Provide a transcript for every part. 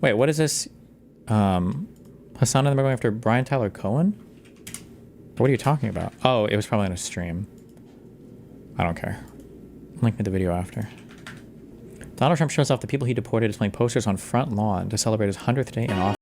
Wait, what is this? Hassan and them are going after Brian Tyler Cohen? What are you talking about? Oh, it was probably on a stream. I don't care. Link me the video after. Donald Trump shows off the people he deported displaying posters on front lawn to celebrate his 100th day in office.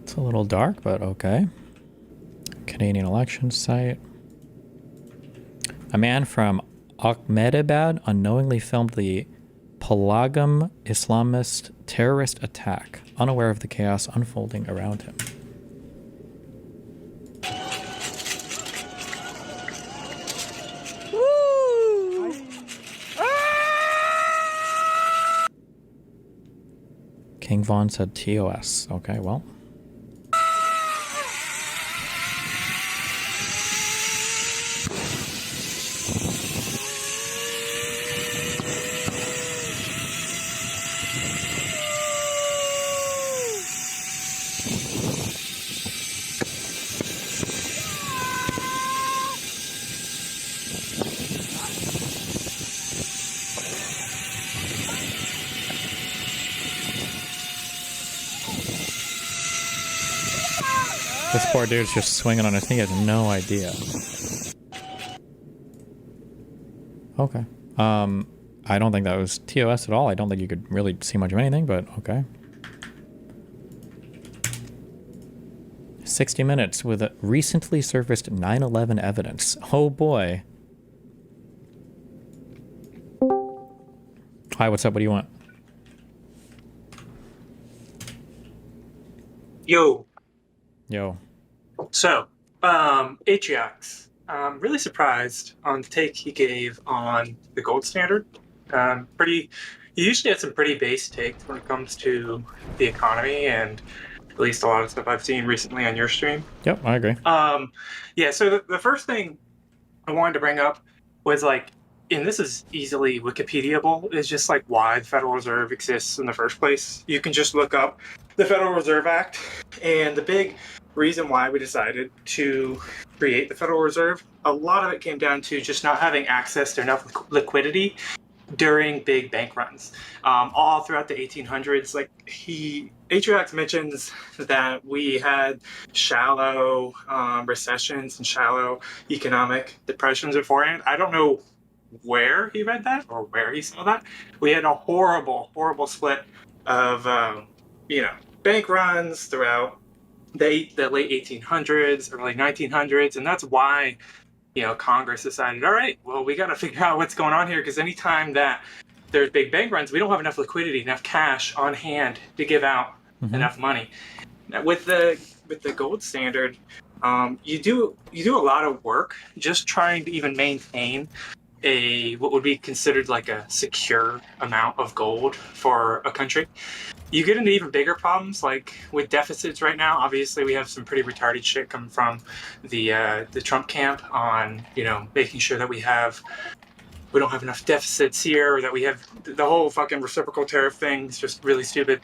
It's a little dark, but okay. Canadian election site. A man from Ahmedabad unknowingly filmed the Palagam Islamist terrorist attack, unaware of the chaos unfolding around him. King Von said TOS. Okay, well. This poor dude's just swinging on his knee. He has no idea. Okay. I don't think that was TOS at all. I don't think you could really see much of anything, but okay. 60 minutes with recently surfaced 9/11 evidence. Oh boy. Hi, what's up? What do you want? Yo. Yo. So, Atriox. I'm really surprised on the take he gave on the gold standard. He usually has some pretty base takes when it comes to the economy and at least a lot of stuff I've seen recently on your stream. Yep, I agree. Yeah, so the first thing I wanted to bring up was like, and this is easily Wikipediable, is just like why the Federal Reserve exists in the first place. You can just look up the Federal Reserve Act, and the big reason why we decided to create the Federal Reserve, a lot of it came down to just not having access to enough liquidity during big bank runs. All throughout the 1800s, like Atriox mentions that we had shallow recessions and shallow economic depressions beforehand. I don't know where he read that or where he saw that. We had a horrible, horrible split of bank runs throughout the late 1800s, early 1900s, and that's why Congress decided, all right, well, we got to figure out what's going on here, because anytime that there's big bank runs, we don't have enough liquidity, enough cash on hand to give out enough money. Now, with the gold standard, you do a lot of work just trying to even maintain what would be considered like a secure amount of gold for a country. You get into even bigger problems, like with deficits right now. Obviously, we have some pretty retarded shit coming from the Trump camp on, making sure that we don't have enough deficits here, or that we have the whole fucking reciprocal tariff thing is just really stupid.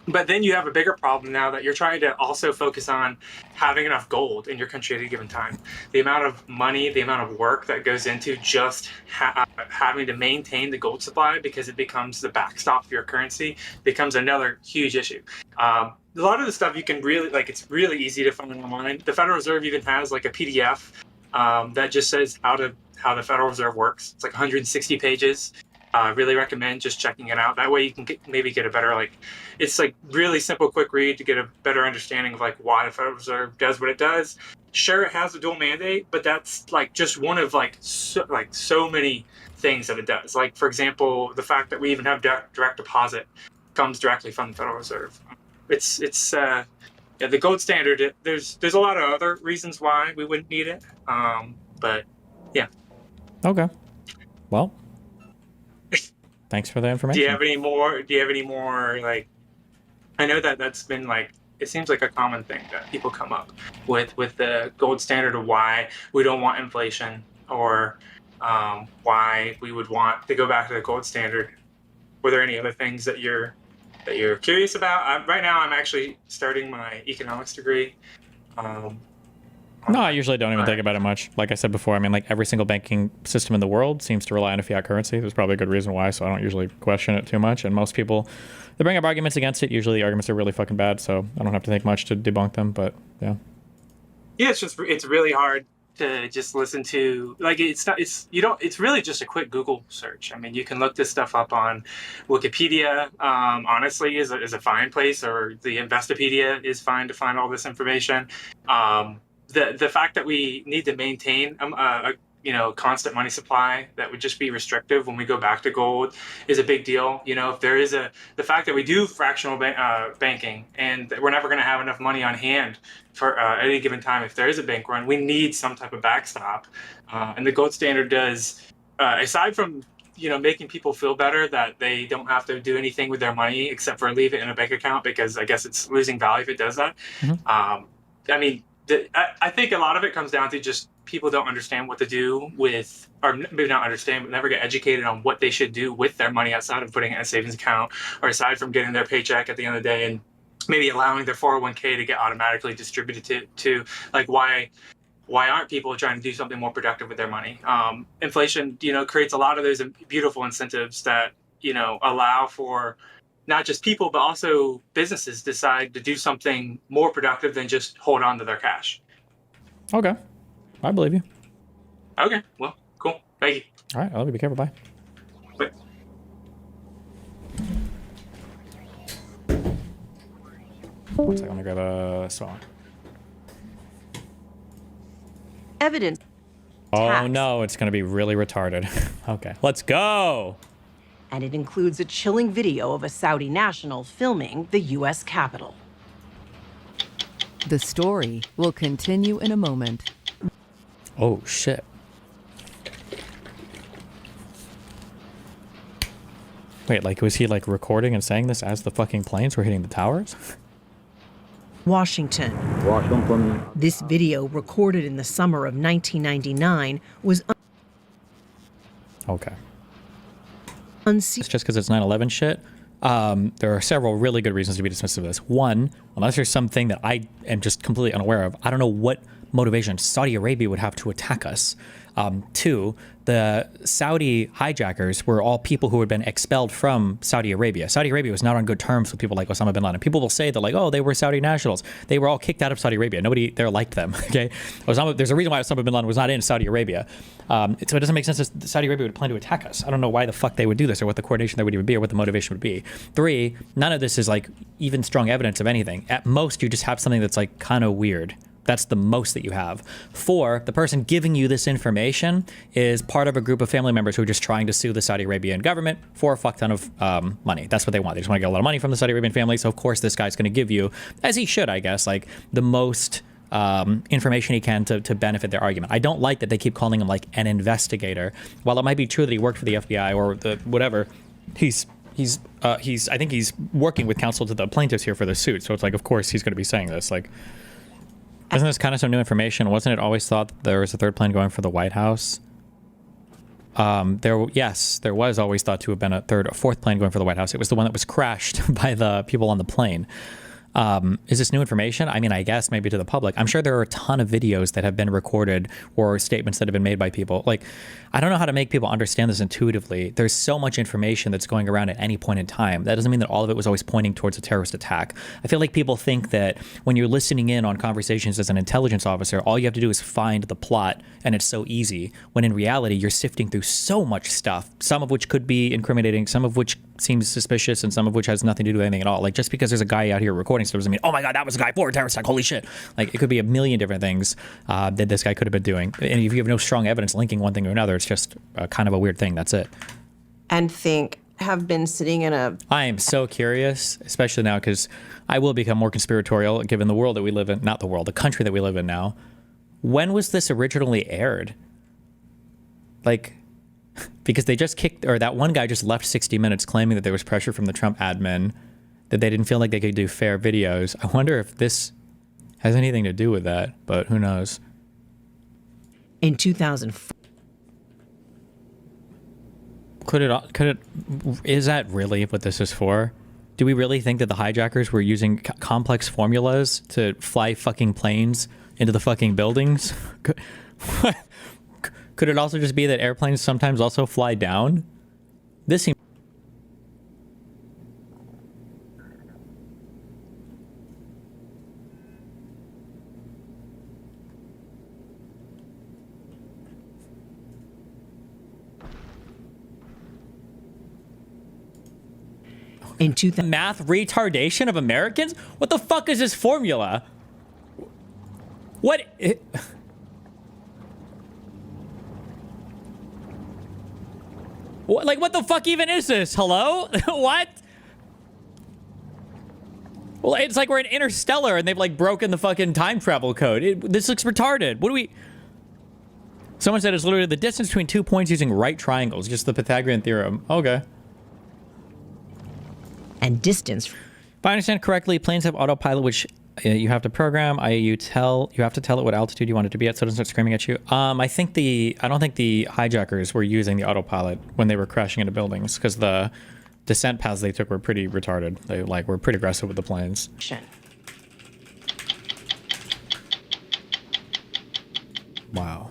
But then you have a bigger problem now that you're trying to also focus on having enough gold in your country at a given time. The amount of money, the amount of work that goes into just having to maintain the gold supply, because it becomes the backstop of your currency, becomes another huge issue. A lot of the stuff you can really, it's really easy to find online. The Federal Reserve even has like a PDF that just says how the Federal Reserve works. It's like 160 pages. I really recommend just checking it out. That way you can maybe get a better, it's like really simple, quick read to get a better understanding of why the Federal Reserve does what it does. Sure, it has a dual mandate, but that's just one of so many things that it does. Like, for example, the fact that we even have direct deposit comes directly from the Federal Reserve. It's the gold standard. There's a lot of other reasons why we wouldn't need it, but yeah. Okay. Well, Thanks for the information. Do you have any more? Do you have any more? Like, I know that's been like, it seems like a common thing that people come up with the gold standard of why we don't want inflation, or why we would want to go back to the gold standard. Were there any other things that you're curious about? Right now, I'm actually starting my economics degree. No, I usually don't even think about it much. Like I said before, I mean, like every single banking system in the world seems to rely on a fiat currency. There's probably a good reason why, so I don't usually question it too much. And most people, they bring up arguments against it. Usually the arguments are really fucking bad, so I don't have to think much to debunk them, but yeah. Yeah, it's really hard to just listen to, like, it's really just a quick Google search. I mean, you can look this stuff up on Wikipedia, honestly, is a fine place, or the Investopedia is fine to find all this information. The fact that we need to maintain a constant money supply that would just be restrictive when we go back to gold is a big deal. If there is the fact that we do fractional banking, and that we're never going to have enough money on hand for at any given time, if there is a bank run, we need some type of backstop. And the gold standard does, aside from making people feel better that they don't have to do anything with their money except for leave it in a bank account, because I guess it's losing value if it does that. I mean, I think a lot of it comes down to just people don't understand what to do with, or maybe not understand, but never get educated on what they should do with their money outside of putting it in a savings account, or aside from getting their paycheck at the end of the day and maybe allowing their 401k to get automatically distributed to like, why aren't people trying to do something more productive with their money? Inflation, creates a lot of those beautiful incentives that, allow for not just people, but also businesses decide to do something more productive than just hold on to their cash. Okay. I believe you. Okay. Well, cool. Thank you. All right. I love you. Be careful. Bye. Bye. One second. Let me grab a song. Evidence. Oh, Tax. no. It's going to be really retarded. Okay. Let's go. And it includes a chilling video of a Saudi national filming the U.S. Capitol. The story will continue in a moment. Oh, shit. Wait, like, was he, like, recording and saying this as the fucking planes were hitting the towers? Washington. This video, recorded in the summer of 1999, was Okay. unseen. It's just because it's 9/11 shit. There are several really good reasons to be dismissive of this. One, unless there's something that I am just completely unaware of, I don't know what motivation Saudi Arabia would have to attack us. Two, the Saudi hijackers were all people who had been expelled from Saudi Arabia. Saudi Arabia was not on good terms with people like Osama bin Laden. People will say that, like, oh, they were Saudi nationals. They were all kicked out of Saudi Arabia. Nobody there liked them. Okay, there's a reason why Osama bin Laden was not in Saudi Arabia. So it doesn't make sense that Saudi Arabia would plan to attack us. I don't know why the fuck they would do this, or what the coordination there would even be, or what the motivation would be. Three, none of this is like even strong evidence of anything. At most, you just have something that's like kind of weird. That's the most that you have. Four, the person giving you this information is part of a group of family members who are just trying to sue the Saudi Arabian government for a fuck ton of money. That's what they want. They just want to get a lot of money from the Saudi Arabian family. So of course this guy's going to give you, as he should, I guess, like the most information he can to benefit their argument. I don't like that they keep calling him like an investigator. While it might be true that he worked for the FBI or the whatever, I think he's working with counsel to the plaintiffs here for the suit. So it's like, of course he's going to be saying this. Like, isn't this kind of some new information? Wasn't it always thought that there was a third plane going for the White House? There was always thought to have been a fourth plane going for the White House. It was the one that was crashed by the people on the plane. Is this new information? I mean, I guess maybe to the public. I'm sure there are a ton of videos that have been recorded or statements that have been made by people. Like, I don't know how to make people understand this intuitively. There's so much information that's going around at any point in time. That doesn't mean that all of it was always pointing towards a terrorist attack. I feel like people think that when you're listening in on conversations as an intelligence officer, all you have to do is find the plot and it's so easy. When in reality, you're sifting through so much stuff, some of which could be incriminating, some of which seems suspicious, and some of which has nothing to do with anything at all. Like, just because there's a guy out here recording stuff doesn't mean, oh my God, that was a guy for a terrorist attack, holy shit. Like, it could be a million different things that this guy could have been doing. And if you have no strong evidence linking one thing to another, it's just kind of a weird thing. That's it. And have been sitting in a... I am so curious, especially now, because I will become more conspiratorial given the world that we live in, not the world, the country that we live in now. When was this originally aired? Like, because they just kicked, or that one guy just left 60 Minutes claiming that there was pressure from the Trump admin, that they didn't feel like they could do fair videos. I wonder if this has anything to do with that, but who knows? In 2004. Is that really what this is for? Do we really think that the hijackers were using complex formulas to fly fucking planes into the fucking buildings? Could it also just be that airplanes sometimes also fly down? This seems... In 2000, math retardation of Americans? What the fuck is this formula? What? What, like, what the fuck even is this? Hello? What? Well, it's like we're in Interstellar and they've like broken the fucking time travel code. This looks retarded. What do we... Someone said it's literally the distance between 2 points using right triangles, just the Pythagorean theorem. Okay. and distance. If I understand correctly, planes have autopilot, which you have to program. You have to tell it what altitude you want it to be at, so it doesn't start screaming at you. I don't think the hijackers were using the autopilot when they were crashing into buildings, because the descent paths they took were pretty retarded. They were pretty aggressive with the planes. Wow.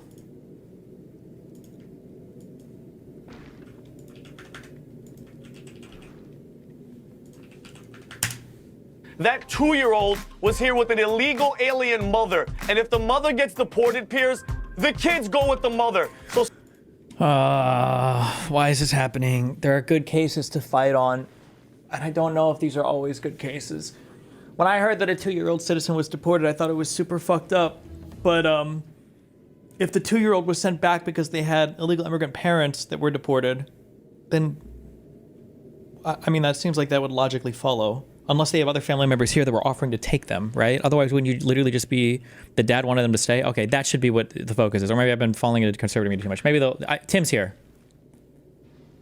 That 2-year-old was here with an illegal alien mother. And if the mother gets deported, Piers, the kids go with the mother. So Why is this happening? There are good cases to fight on, and I don't know if these are always good cases. When I heard that a 2-year-old citizen was deported, I thought it was super fucked up. But if the 2-year-old was sent back because they had illegal immigrant parents that were deported, then I mean, that seems like that would logically follow. Unless they have other family members here that were offering to take them, right? Otherwise, wouldn't you literally just be the dad wanted them to stay? Okay, that should be what the focus is. Or maybe I've been falling into conservative media too much. Maybe Tim's here.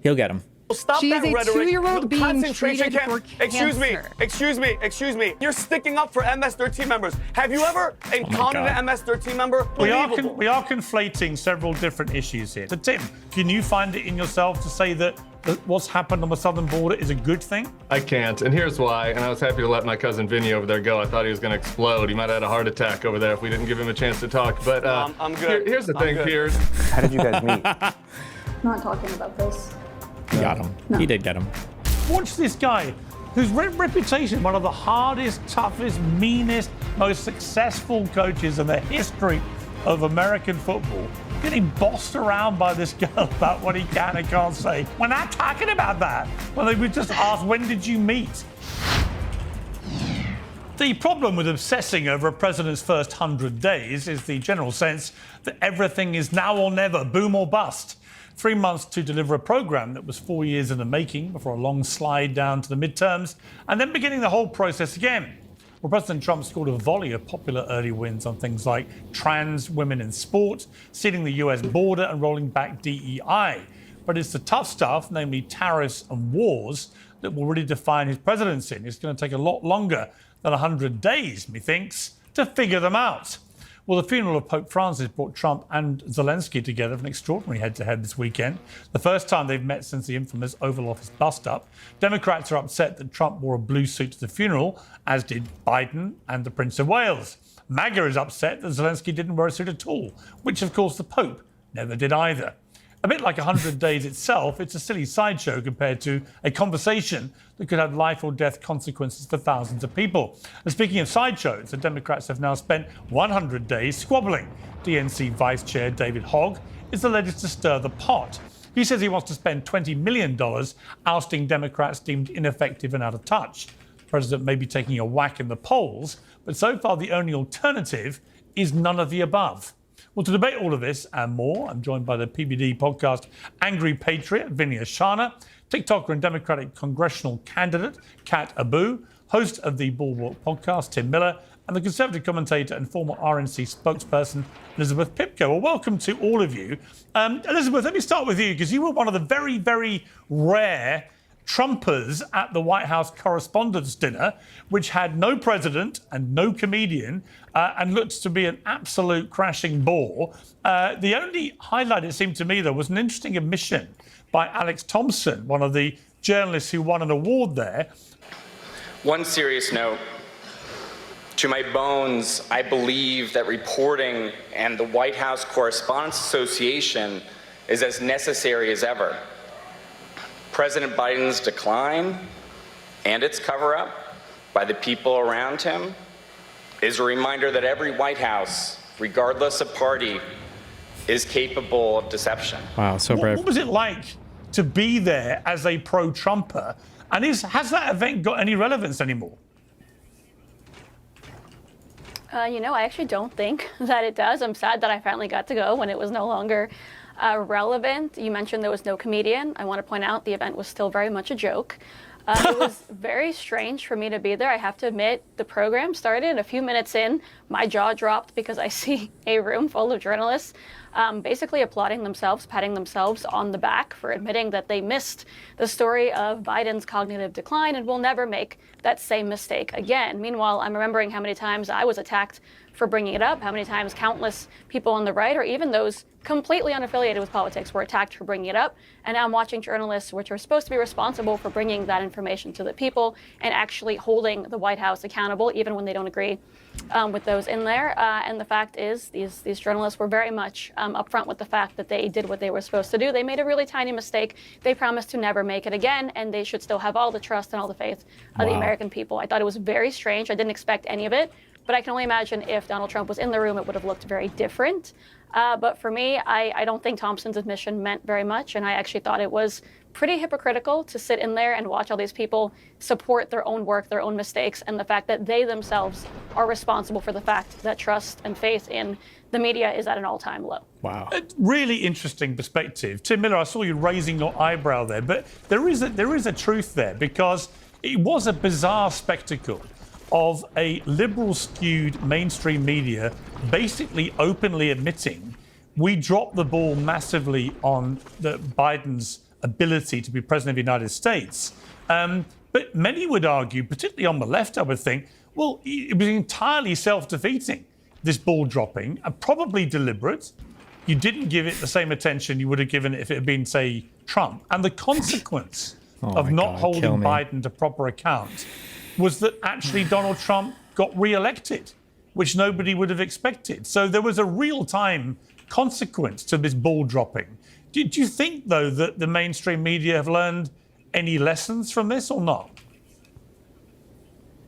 He'll get him. stop She that is a rhetoric. 2-year-old being Concentration treated camp. for Excuse me. You're sticking up for MS-13 members. Have you ever encountered an MS-13 member? We are Believable. conflating several different issues here. So Tim, can you find it in yourself to say that what's happened on the southern border is a good thing? I can't, and here's why. And I was happy to let my cousin Vinny over there go. I thought he was going to explode. He might have had a heart attack over there if we didn't give him a chance to talk. But I'm good. Here's the thing, Piers. How did you guys meet? Not talking about this. He got him. No. He did get him. Watch this guy, whose reputation, one of the hardest, toughest, meanest, most successful coaches in the history of American football, getting bossed around by this girl about what he can and can't say. We're not talking about that. Well, they would just ask, when did you meet? The problem with obsessing over a president's first 100 days is the general sense that everything is now or never, boom or bust. 3 months to deliver a program that was 4 years in the making before a long slide down to the midterms, and then beginning the whole process again. Well, President Trump scored a volley of popular early wins on things like trans women in sport, sealing the US border and rolling back DEI. But it's the tough stuff, namely tariffs and wars, that will really define his presidency. And it's going to take a lot longer than 100 days, methinks, to figure them out. Well, the funeral of Pope Francis brought Trump and Zelensky together for an extraordinary head-to-head this weekend. The first time they've met since the infamous Oval Office bust-up. Democrats are upset that Trump wore a blue suit to the funeral, as did Biden and the Prince of Wales. MAGA is upset that Zelensky didn't wear a suit at all, which, of course, the Pope never did either. A bit like 100 Days itself, it's a silly sideshow compared to a conversation that could have life or death consequences for thousands of people. And speaking of sideshows, the Democrats have now spent 100 days squabbling. DNC Vice Chair David Hogg is the latest to stir the pot. He says he wants to spend $20 million ousting Democrats deemed ineffective and out of touch. The president may be taking a whack in the polls, but so far the only alternative is none of the above. Well, to debate all of this and more, I'm joined by the PBD podcast Angry Patriot, Vinny Ashana, TikToker and Democratic congressional candidate, Kat Abu, host of the Bulwark podcast, Tim Miller, and the Conservative commentator and former RNC spokesperson, Elizabeth Pipko. Well, welcome to all of you. Elizabeth, let me start with you, because you were one of the very, very rare Trumpers at the White House Correspondents' Dinner, which had no president and no comedian, and looked to be an absolute crashing bore. The only highlight, it seemed to me, though, was an interesting admission by Alex Thompson, one of the journalists who won an award there. One serious note. To my bones, I believe that reporting and the White House Correspondents Association is as necessary as ever. President Biden's decline and its cover-up by the people around him is a reminder that every White House, regardless of party, is capable of deception. Wow, so brave. What was it like to be there as a pro-Trumper? And has that event got any relevance anymore? I actually don't think that it does. I'm sad that I finally got to go when it was no longer relevant. You mentioned there was no comedian. I want to point out the event was still very much a joke. It was very strange for me to be there. I have to admit, the program started a few minutes in. My jaw dropped because I see a room full of journalists basically applauding themselves, patting themselves on the back for admitting that they missed the story of Biden's cognitive decline and will never make that same mistake again. Meanwhile, I'm remembering how many times I was attacked for bringing it up, how many times countless people on the right, or even those completely unaffiliated with politics, were attacked for bringing it up. And now I'm watching journalists, which are supposed to be responsible for bringing that information to the people and actually holding the White House accountable, even when they don't agree with those in there. And the fact is, these journalists were very much upfront with the fact that they did what they were supposed to do. They made a really tiny mistake. They promised to never make it again, and they should still have all the trust and all the faith of the American people. I thought it was very strange. I didn't expect any of it. But I can only imagine if Donald Trump was in the room, it would have looked very different. But for me, I don't think Thompson's admission meant very much. And I actually thought it was pretty hypocritical to sit in there and watch all these people support their own work, their own mistakes, and the fact that they themselves are responsible for the fact that trust and faith in the media is at an all-time low. Wow. A really interesting perspective. Tim Miller, I saw you raising your eyebrow there, but there is a truth there, because it was a bizarre spectacle of a liberal-skewed mainstream media basically openly admitting we dropped the ball massively on Biden's ability to be president of the United States. But many would argue, particularly on the left, I would think, well, it was entirely self-defeating, this ball dropping, and probably deliberate. You didn't give it the same attention you would have given it if it had been, say, Trump. And the consequence of not holding Biden to proper account was that actually Donald Trump got re-elected, which nobody would have expected. So there was a real-time consequence to this ball dropping. Do you think, though, that the mainstream media have learned any lessons from this or not?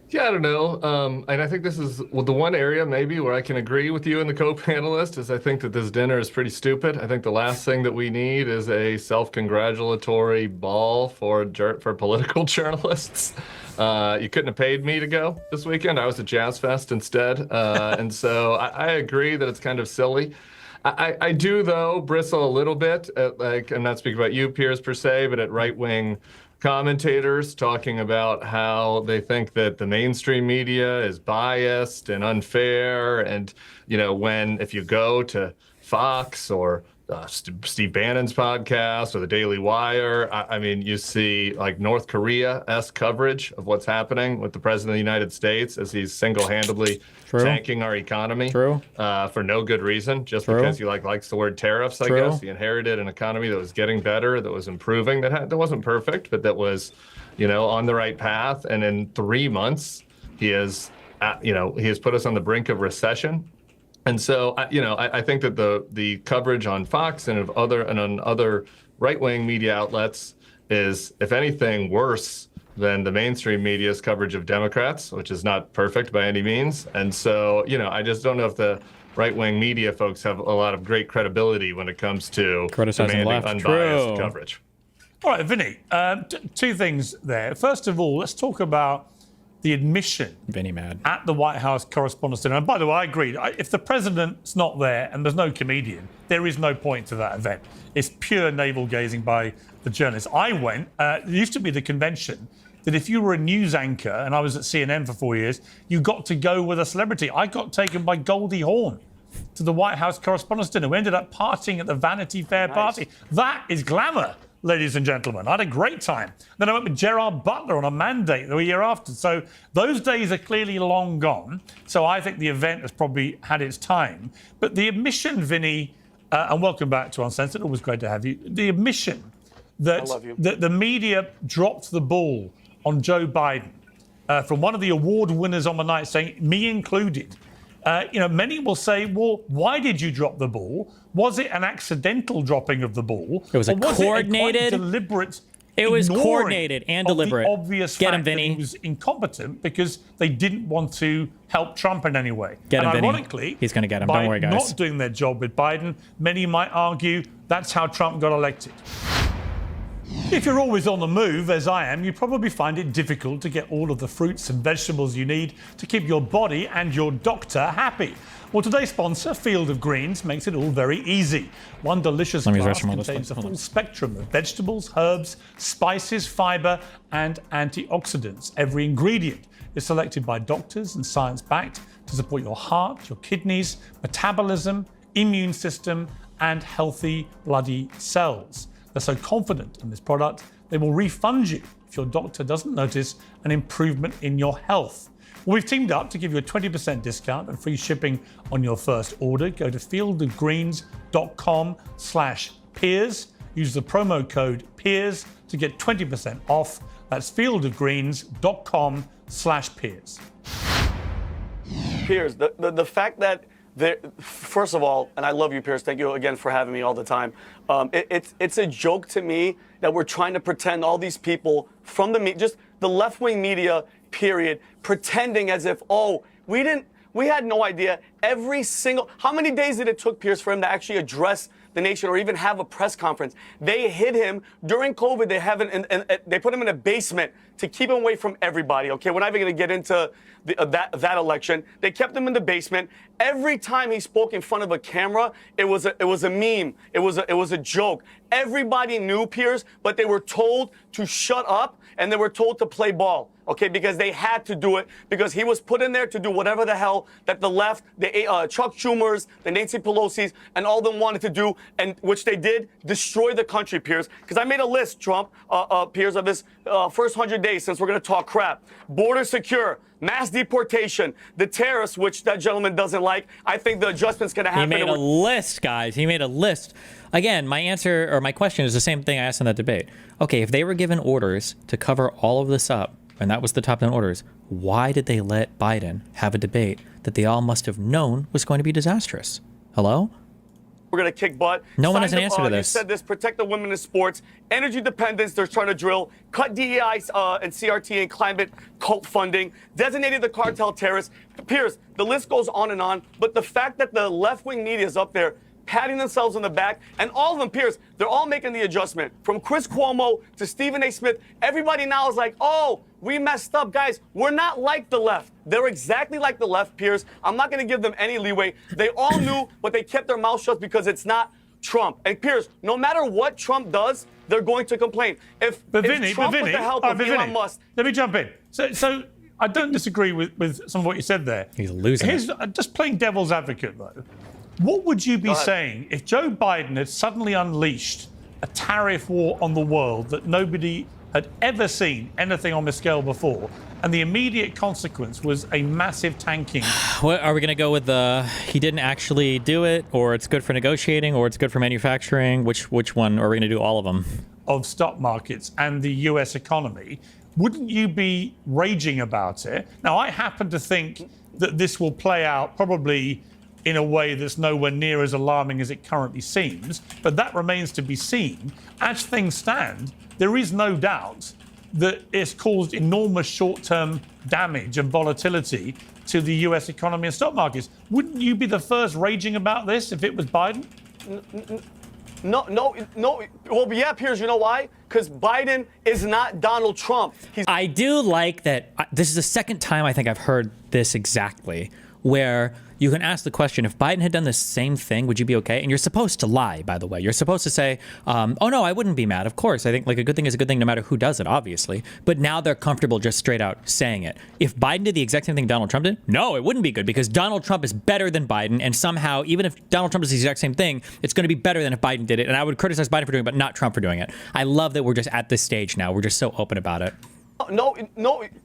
Yeah, I don't know. And I think this is the one area maybe where I can agree with you and the co-panelist is I think that this dinner is pretty stupid. I think the last thing that we need is a self-congratulatory ball for political journalists. You couldn't have paid me to go this weekend. I was at Jazz Fest instead. And so I agree that it's kind of silly. I do, though, bristle a little bit at, I'm not speaking about you, Piers, per se, but at right-wing commentators talking about how they think that the mainstream media is biased and unfair. And, if you go to Fox or Steve Bannon's podcast or the Daily Wire, I mean, you see like North Korea-esque coverage of what's happening with the president of the United States as he's single-handedly tanking our economy for no good reason, just because he likes the word tariffs, I guess. He inherited an economy that was getting better, that was improving, that wasn't perfect, but that was, on the right path. And in 3 months, he has put us on the brink of recession. And so, I think that the coverage on Fox and on other right-wing media outlets is, if anything, worse than the mainstream media's coverage of Democrats, which is not perfect by any means. And so, I just don't know if the right-wing media folks have a lot of great credibility when it comes to demanding unbiased coverage. All right, Vinny, two things there. First of all, let's talk about the admission at the White House Correspondents' Dinner. And by the way, I agree. If the president's not there and there's no comedian, there is no point to that event. It's pure navel-gazing by the journalists. I went. It used to be the convention that if you were a news anchor, and I was at CNN for 4 years, you got to go with a celebrity. I got taken by Goldie Hawn to the White House Correspondents' Dinner. We ended up partying at the Vanity Fair party. That is glamour, ladies and gentlemen. I had a great time. Then I went with Gerard Butler on a mandate the year after. So those days are clearly long gone. So I think the event has probably had its time. But the admission, Vinny, and welcome back to Uncensored, always great to have you. The admission that the media dropped the ball on Joe Biden from one of the award winners on the night, saying, me included. Many will say, well, why did you drop the ball? Was it an accidental dropping of the ball? It was a coordinated, deliberate. It was coordinated and deliberate. The obvious fact that he was incompetent because they didn't want to help Trump in any way. Get him, and Vinny. ironically, He's going to get him. By Don't worry, guys. not doing their job with Biden, many might argue that's how Trump got elected. If you're always on the move, as I am, you probably find it difficult to get all of the fruits and vegetables you need to keep your body and your doctor happy. Well, today's sponsor, Field of Greens, makes it all very easy. One delicious glass contains a full spectrum of vegetables, herbs, spices, fibre and antioxidants. Every ingredient is selected by doctors and science-backed to support your heart, your kidneys, metabolism, immune system and healthy bloody cells. They're so confident in this product, they will refund you if your doctor doesn't notice an improvement in your health. Well, we've teamed up to give you a 20% discount and free shipping on your first order. Go to fieldofgreens.com/Piers. Use the promo code Piers to get 20% off. That's fieldofgreens.com/Piers. Piers, the fact that first of all, and I love you, Piers. Thank you again for having me all the time. It's a joke to me that we're trying to pretend all these people from just the left-wing media, period, pretending as if, we had no idea. How many days did it took, Piers, for him to actually address the nation or even have a press conference? They hid him during COVID. They put him in a basement to keep him away from everybody. Okay, we're not even going to get into that election. They kept him in the basement. Every time he spoke in front of a camera, it was a meme. It was a joke. Everybody knew, Piers, but they were told to shut up and they were told to play ball. Okay, because they had to do it because he was put in there to do whatever the hell that the left, the Chuck Schumers, the Nancy Pelosi's, and all of them wanted to do, and which they did, destroy the country, Piers. Because I made a list, Trump, Piers, of his first 100 days since we're going to talk crap. Border secure, mass deportation, the tariffs, which that gentleman doesn't like. I think the adjustment's going to happen. He made a list, guys. He made a list. Again, my question is the same thing I asked in that debate. Okay, if they were given orders to cover all of this up, and that was the top 10 orders, why did they let Biden have a debate that they all must have known was going to be disastrous? Hello? We're going to kick butt. No one has an answer to this. You said this, protect the women in sports, energy dependence, they're trying to drill, cut DEI and CRT and climate cult funding, designated the cartel terrorists. Piers, the list goes on and on, but the fact that the left-wing media is up there patting themselves on the back, and all of them, Piers, they're all making the adjustment. From Chris Cuomo to Stephen A. Smith, everybody now is like, we messed up. Guys, we're not like the left. They're exactly like the left, Piers. I'm not going to give them any leeway. They all knew, but they kept their mouth shut because it's not Trump. And Piers, no matter what Trump does, they're going to complain. If Trump with the help of Elon Musk... Let me jump in. So I don't disagree with some of what you said there. He's losing just playing devil's advocate, though. What would you be saying if Joe Biden had suddenly unleashed a tariff war on the world that nobody had ever seen anything on this scale before, and the immediate consequence was a massive tanking? What are we going to go with? He didn't actually do it, or it's good for negotiating, or it's good for manufacturing? Which one? Or are we going to do all of them? Of stock markets and the US economy. Wouldn't you be raging about it? Now, I happen to think that this will play out probably in a way that's nowhere near as alarming as it currently seems, but that remains to be seen. As things stand, there is no doubt that it's caused enormous short-term damage and volatility to the US economy and stock markets. Wouldn't you be the first raging about this if it was Biden? No. Well, yeah, Piers, you know why? Because Biden is not Donald Trump. I do like that. This is the second time I think I've heard this exactly, where you can ask the question, if Biden had done the same thing, would you be okay? And you're supposed to lie, by the way. You're supposed to say, oh, no, I wouldn't be mad. Of course, I think like a good thing is a good thing no matter who does it, obviously. But now they're comfortable just straight out saying it. If Biden did the exact same thing Donald Trump did, no, it wouldn't be good because Donald Trump is better than Biden. And somehow, even if Donald Trump does the exact same thing, it's going to be better than if Biden did it. And I would criticize Biden for doing it, but not Trump for doing it. I love that we're just at this stage now. We're just so open about it. No.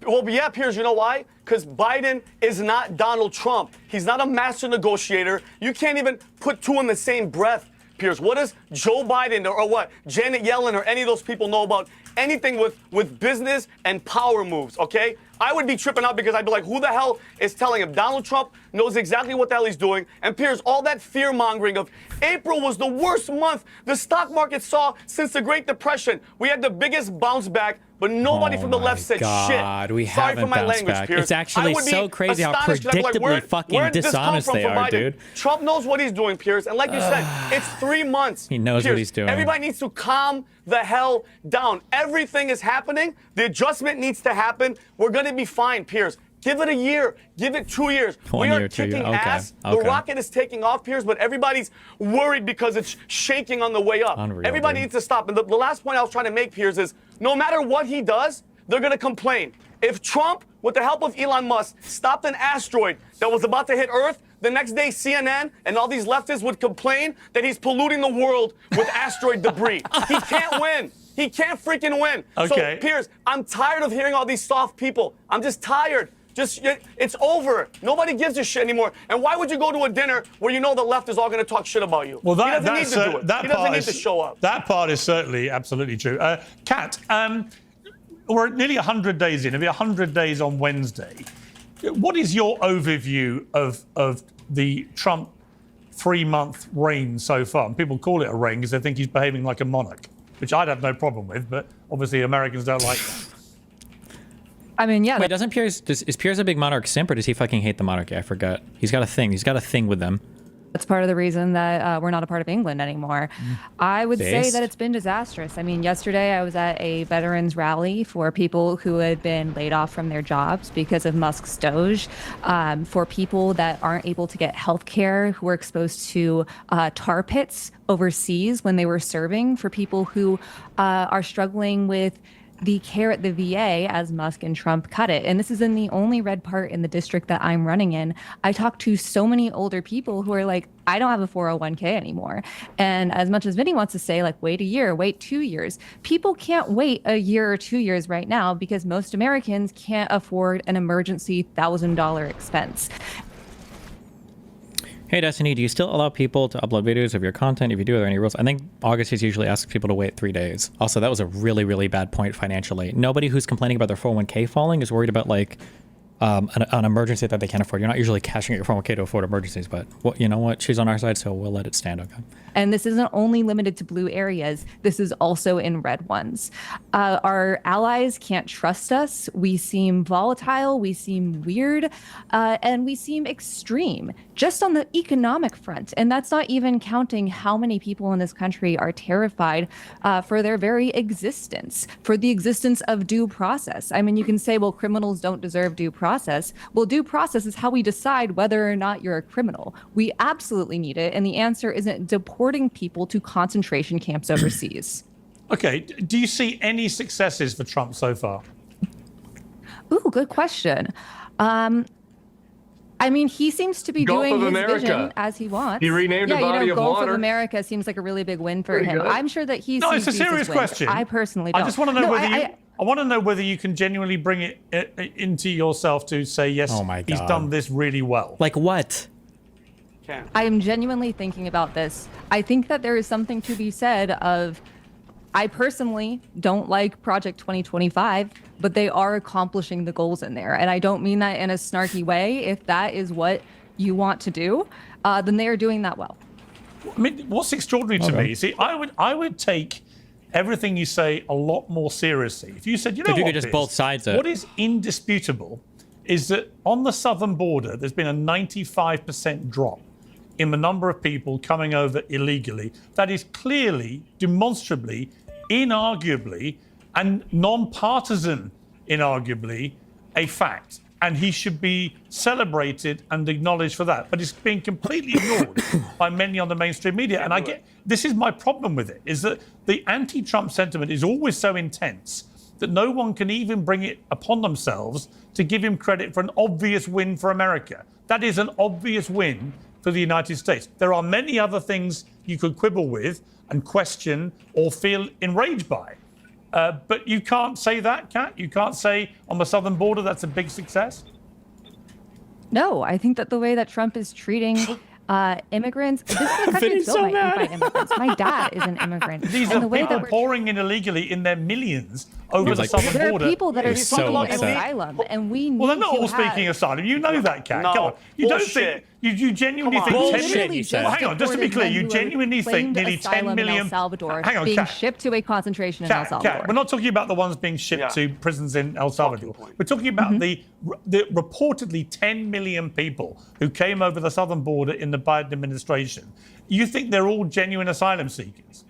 Well, yeah, Piers, you know why? Because Biden is not Donald Trump. He's not a master negotiator. You can't even put two in the same breath, Piers. What does Joe Biden or what Janet Yellen or any of those people know about anything with business and power moves, okay? I would be tripping out because I'd be like, who the hell is telling him? Donald Trump knows exactly what the hell he's doing. And Piers, all that fear mongering of April was the worst month the stock market saw since the Great Depression. We had the biggest bounce back, but nobody from the left said shit. We Sorry haven't for my bounced language, back. Piers. It's actually so crazy how predictably where fucking did this come dishonest from they are, Biden? dude. Trump knows what he's doing, Piers. And like you said, it's 3 months. He knows Piers, what he's doing. Everybody needs to calm the hell down. Everything is happening. The adjustment needs to happen. We're going to be fine, Piers. Give it a year. Give it 2 years. 1 we year, are 2 years. kicking Okay. ass. Okay. The rocket is taking off, Piers, but everybody's worried because it's shaking on the way up. Unreal, Everybody dude. needs to stop. And the last point I was trying to make, Piers, is no matter what he does, they're going to complain. If Trump, with the help of Elon Musk, stopped an asteroid that was about to hit Earth, the next day CNN and all these leftists would complain that he's polluting the world with asteroid debris. He can't win. He can't freaking win. Okay. So, Piers, I'm tired of hearing all these soft people. I'm just tired. It's over. Nobody gives a shit anymore. And why would you go to a dinner where you know the left is all going to talk shit about you? Well, he doesn't need to do it. He doesn't need to show up. That part is certainly absolutely true. Kat, we're nearly 100 days in. It'll be 100 days on Wednesday. What is your overview of the Trump 3-month reign so far? And people call it a reign because they think he's behaving like a monarch, which I'd have no problem with, but obviously Americans don't like that. I mean, yeah. Wait, is Piers a big monarch simp, or does he fucking hate the monarchy? I forgot. He's got a thing. He's got a thing with them. That's part of the reason that we're not a part of England anymore. I would say that it's been disastrous. I mean, yesterday I was at a veterans rally for people who had been laid off from their jobs because of Musk's Doge, for people that aren't able to get health care, who were exposed to tar pits overseas when they were serving, for people who are struggling with the care at the VA as Musk and Trump cut it. And this is in the only red part in the district that I'm running in. I talk to so many older people who are like, I don't have a 401k anymore. And as much as Vinny wants to say, like, wait a year, wait 2 years, people can't wait a year or 2 years right now because most Americans can't afford an emergency $1,000 expense. Hey, Destiny, do you still allow people to upload videos of your content? If you do, are there any rules? I think August usually asks people to wait 3 days. Also, that was a really, really bad point financially. Nobody who's complaining about their 401k falling is worried about, like, an emergency that they can't afford. You're not usually cashing out your 401k to afford emergencies, but you know what? She's on our side, so we'll let it stand, okay? And this isn't only limited to blue areas. This is also in red ones. Our allies can't trust us. We seem volatile. We seem weird. And we seem extreme just on the economic front. And that's not even counting how many people in this country are terrified for their very existence, for the existence of due process. I mean, you can say, well, criminals don't deserve due process. Well, due process is how we decide whether or not you're a criminal. We absolutely need it. And the answer isn't deporting people to concentration camps overseas. Okay, do you see any successes for Trump so far? Ooh, good question. I mean, he seems to be Gulf doing of his America. vision as he wants. He renamed a body of Gulf water. of America seems like a really big win for Pretty him. good. I'm sure that he No, sees it's a these as serious wins. question. I personally don't. I just want to know No, whether I want to know whether you can genuinely bring it into yourself to say, yes, Oh my he's God. done this really well. Like what? I am genuinely thinking about this. I think that there is something to be said of, I personally don't like Project 2025, but they are accomplishing the goals in there. And I don't mean that in a snarky way. If that is what you want to do, then they are doing that well. I mean, what's extraordinary to me, see, I would take everything you say a lot more seriously. If you said, you know If you what, could just Piers, both sides it. what is indisputable is that on the southern border, there's been a 95% drop in the number of people coming over illegally. That is clearly, demonstrably, inarguably, and non-partisan inarguably, a fact. and he should be celebrated and acknowledged for that. But it's being completely ignored by many on the mainstream media. And this is my problem with it, is that the anti-Trump sentiment is always so intense that no one can even bring it upon themselves to give him credit for an obvious win for America. That is an obvious win for the United States. There are many other things you could quibble with and question or feel enraged by. But you can't say that, Kat? You can't say on the southern border that's a big success? No, I think that the way that Trump is treating immigrants, this is a country that's built by immigrants. My dad is an immigrant. These are people pouring in illegally in their millions over the southern there border. There are people that are seeking asylum, and we need Well, they're not all have... speaking asylum. You know that, Kat. No, Come on. You don't bullshit. think... You genuinely think... Hang on, just to be clear, you genuinely think nearly 10 million... El Salvador Hang on, being Kat. shipped to a concentration in El Salvador. Kat, we're not talking about the ones being shipped to prisons in El Salvador. We're talking about the reportedly 10 million people who came over the southern border in the Biden administration. You think they're all genuine asylum seekers?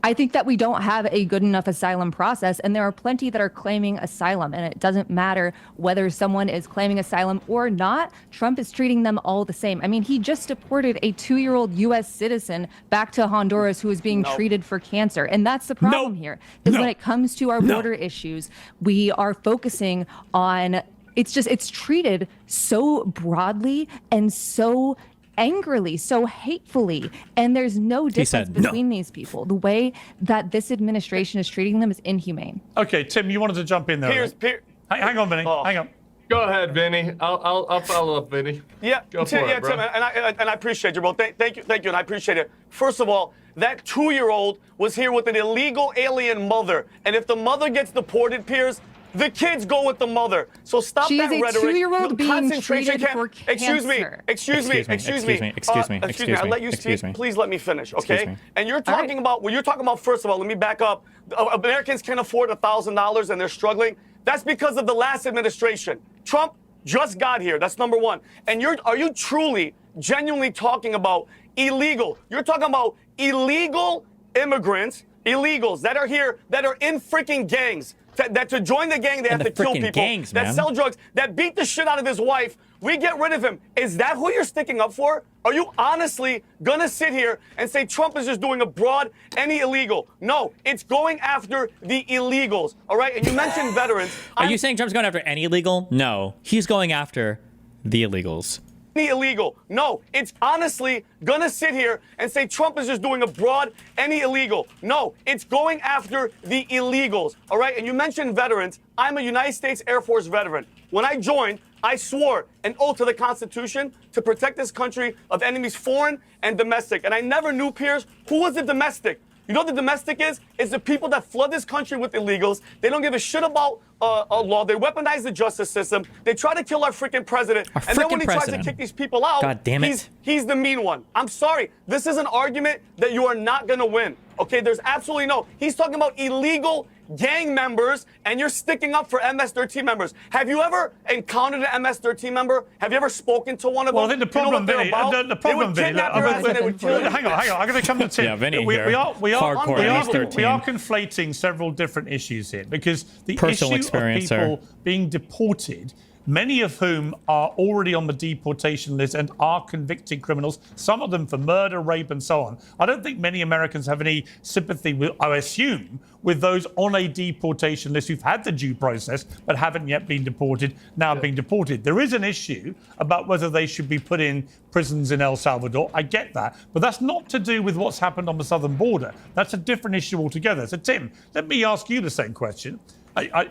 I think that we don't have a good enough asylum process, and there are plenty that are claiming asylum, and it doesn't matter whether someone is claiming asylum or not. Trump is treating them all the same. I mean, he just deported a 2-year-old U.S. citizen back to Honduras who was being treated for cancer, and that's the problem here. Is when it comes to our border issues, we are focusing on it's treated so broadly and so angrily, so hatefully, and there's no difference between these people. The way that this administration is treating them is inhumane. Okay, Tim, you wanted to jump in there. Piers. Hang on, Vinny. Hang on. Go ahead, Vinny. I'll follow up, Vinny. Yeah, Go for it, bro. Tim, and I appreciate you, bro. Thank you, and I appreciate it. First of all, that 2-year-old was here with an illegal alien mother, and if the mother gets deported, Piers, the kids go with the mother. So stop that rhetoric. She is a 2-year-old being treated for cancer. Excuse me. I'll let you speak. Please let me finish, okay? And you're talking about, when you're talking about, first of all, let me back up. Americans can't afford $1,000 and they're struggling. That's because of the last administration. Trump just got here. That's number one. And are you truly, genuinely talking about illegal? You're talking about illegal immigrants, illegals that are here, that are in freaking gangs. That to join the gang, they have to kill people, that sell drugs, that beat the shit out of his wife. We get rid of him. Is that who you're sticking up for? Are you honestly going to sit here and say Trump is just doing abroad any illegal? No, it's going after the illegals, all right? And you mentioned veterans. Are you saying Trump's going after any illegal? No, he's going after the illegals. Illegal. No, it's honestly going to sit here and say Trump is just doing abroad any illegal. No, it's going after the illegals, all right? And you mentioned veterans. I'm a United States Air Force veteran. When I joined, I swore an oath to the Constitution to protect this country of enemies foreign and domestic. And I never knew, Piers, who was the domestic. You know what the domestic is? It's the people that flood this country with illegals. They don't give a shit about law. They weaponize the justice system. They try to kill our freaking president. And then when he tries to kick these people out, God damn it. He's the mean one. I'm sorry. This is an argument that you are not going to win. Okay, there's absolutely no. He's talking about illegal gang members, and you're sticking up for MS-13 members. Have you ever encountered an MS-13 member? Have you ever spoken to one of them? Well, I think the problem, Vinny, the problem, Vinny, hang on. I'm going to come to Tim. Yeah, Vinny we here. We are MS-13. conflating several different issues here, because the Personal issue of people being deported, many of whom are already on the deportation list and are convicted criminals, some of them for murder, rape, and so on. I don't think many Americans have any sympathy, I assume, with those on a deportation list who've had the due process but haven't yet been deported, now being deported. There is an issue about whether they should be put in prisons in El Salvador. I get that. But that's not to do with what's happened on the southern border. That's a different issue altogether. So, Tim, let me ask you the same question.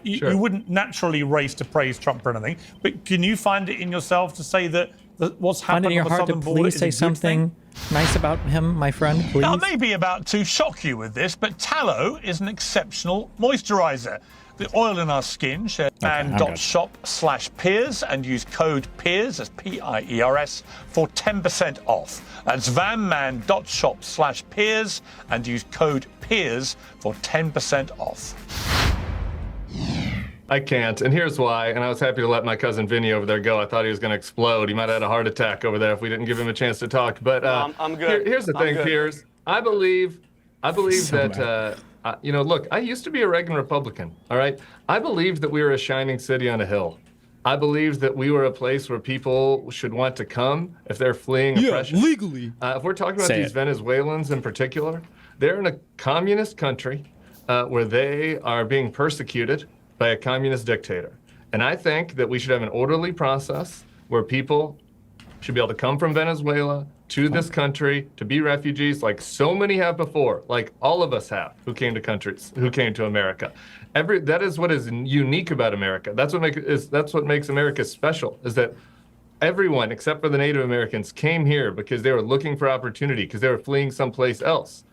You wouldn't naturally race to praise Trump or anything, but can you find it in yourself to say that what's happened on the southern border please say something nice about him, my friend, please? Now, I may be about to shock you with this, but tallow is an exceptional moisturizer. The oil in our skin, share van.shop/Piers and use code Piers, as Piers, for 10% off. That's vanman.shop/Piers and use code Piers for 10% off. I can't, and here's why. And I was happy to let my cousin Vinny over there go. I thought he was going to explode. He might have had a heart attack over there if we didn't give him a chance to talk. But I'm good. Here's the thing, Piers. I believe that. Look, I used to be a Reagan Republican. All right, I believed that we were a shining city on a hill. I believe that we were a place where people should want to come if they're fleeing oppression. Legally. If we're talking about these Venezuelans in particular, they're in a communist country where they are being persecuted by a communist dictator. And I think that we should have an orderly process where people should be able to come from Venezuela to this country to be refugees, like so many have before, like all of us have who came to America. That is what is unique about America. That's what makes America special, is that everyone except for the Native Americans came here because they were looking for opportunity, because they were fleeing someplace else.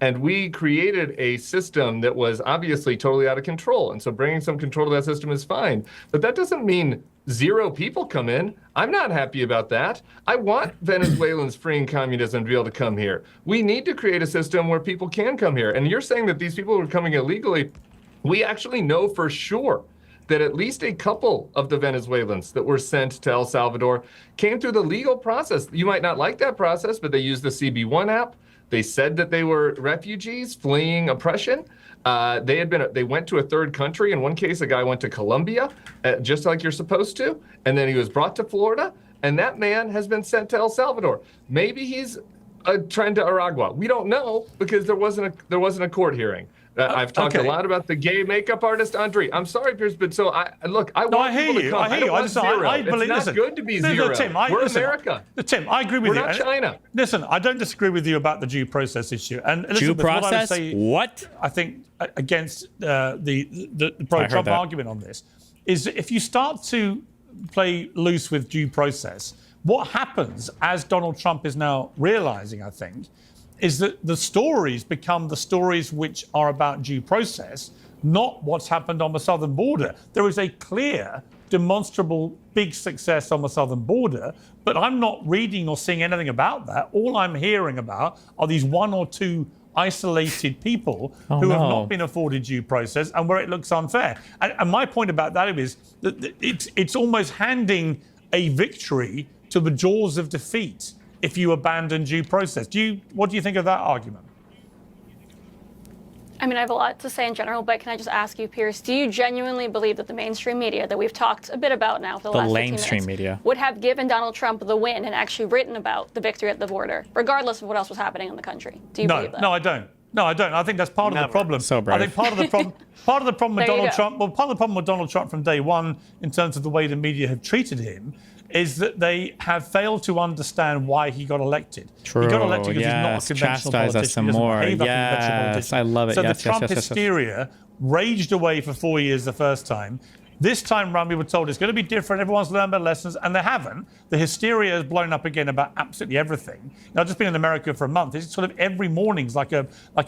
And we created a system that was obviously totally out of control. And so bringing some control to that system is fine. But that doesn't mean 0 people come in. I'm not happy about that. I want Venezuelans freeing communism to be able to come here. We need to create a system where people can come here. And you're saying that these people are coming illegally. We actually know for sure that at least a couple of the Venezuelans that were sent to El Salvador came through the legal process. You might not like that process, but they used the CB1 app. They said that they were refugees fleeing oppression. They went to a third country. In one case, a guy went to Colombia, just like you're supposed to, and then he was brought to Florida, and that man has been sent to El Salvador. Maybe he's a trend to Aragua. We don't know because there wasn't a court hearing. I've talked a lot about the gay makeup artist Andre. I'm sorry, Piers, but I want people to come. I hear you. It's not good to be zero. Tim, We're America. Tim, I agree with you. We're not China. Listen, I don't disagree with you about the due process issue. And due process? What? I think against the pro-Trump argument on this is if you start to play loose with due process, what happens, as Donald Trump is now realizing, I think, is that the stories become the stories which are about due process, not what's happened on the southern border. There is a clear, demonstrable, big success on the southern border, but I'm not reading or seeing anything about that. All I'm hearing about are these 1 or 2 isolated people who have not been afforded due process and where it looks unfair. And my point about that is that it's almost handing a victory to the jaws of defeat if you abandon due process. What do you think of that argument? I mean, I have a lot to say in general, but can I just ask you, Piers, do you genuinely believe that the mainstream media that we've talked a bit about now for the last 15 minutes would have given Donald Trump the win and actually written about the victory at the border, regardless of what else was happening in the country? Do you believe that? No, I don't. No, I don't. I think that's part of the problem. So brave. I think part of the problem with Donald Trump, part of the problem with Donald Trump from day one, in terms of the way the media have treated him, is that they have failed to understand why he got elected. True. He got elected because he's not a conventional politician. Us some more. Yes, I love it. So the Trump hysteria raged away for 4 years the first time. This time round, we were told it's going to be different. Everyone's learned their lessons, and they haven't. The hysteria has blown up again about absolutely everything. Now, I've just been in America for a month. It's sort of every morning's like a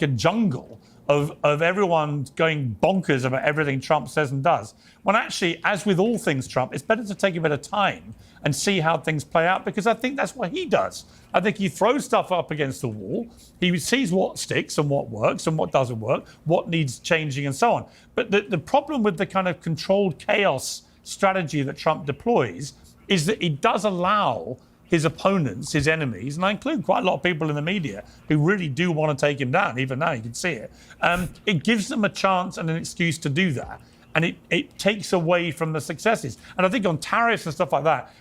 jungle of everyone going bonkers about everything Trump says and does. When actually, as with all things Trump, it's better to take a bit of time and see how things play out, because I think that's what he does. I think he throws stuff up against the wall. He sees what sticks and what works and what doesn't work, what needs changing and so on. But the problem with the kind of controlled chaos strategy that Trump deploys is that he does allow his opponents, his enemies, and I include quite a lot of people in the media who really do want to take him down. Even now, you can see it. It gives them a chance and an excuse to do that. And it takes away from the successes. And I think on tariffs and stuff like that,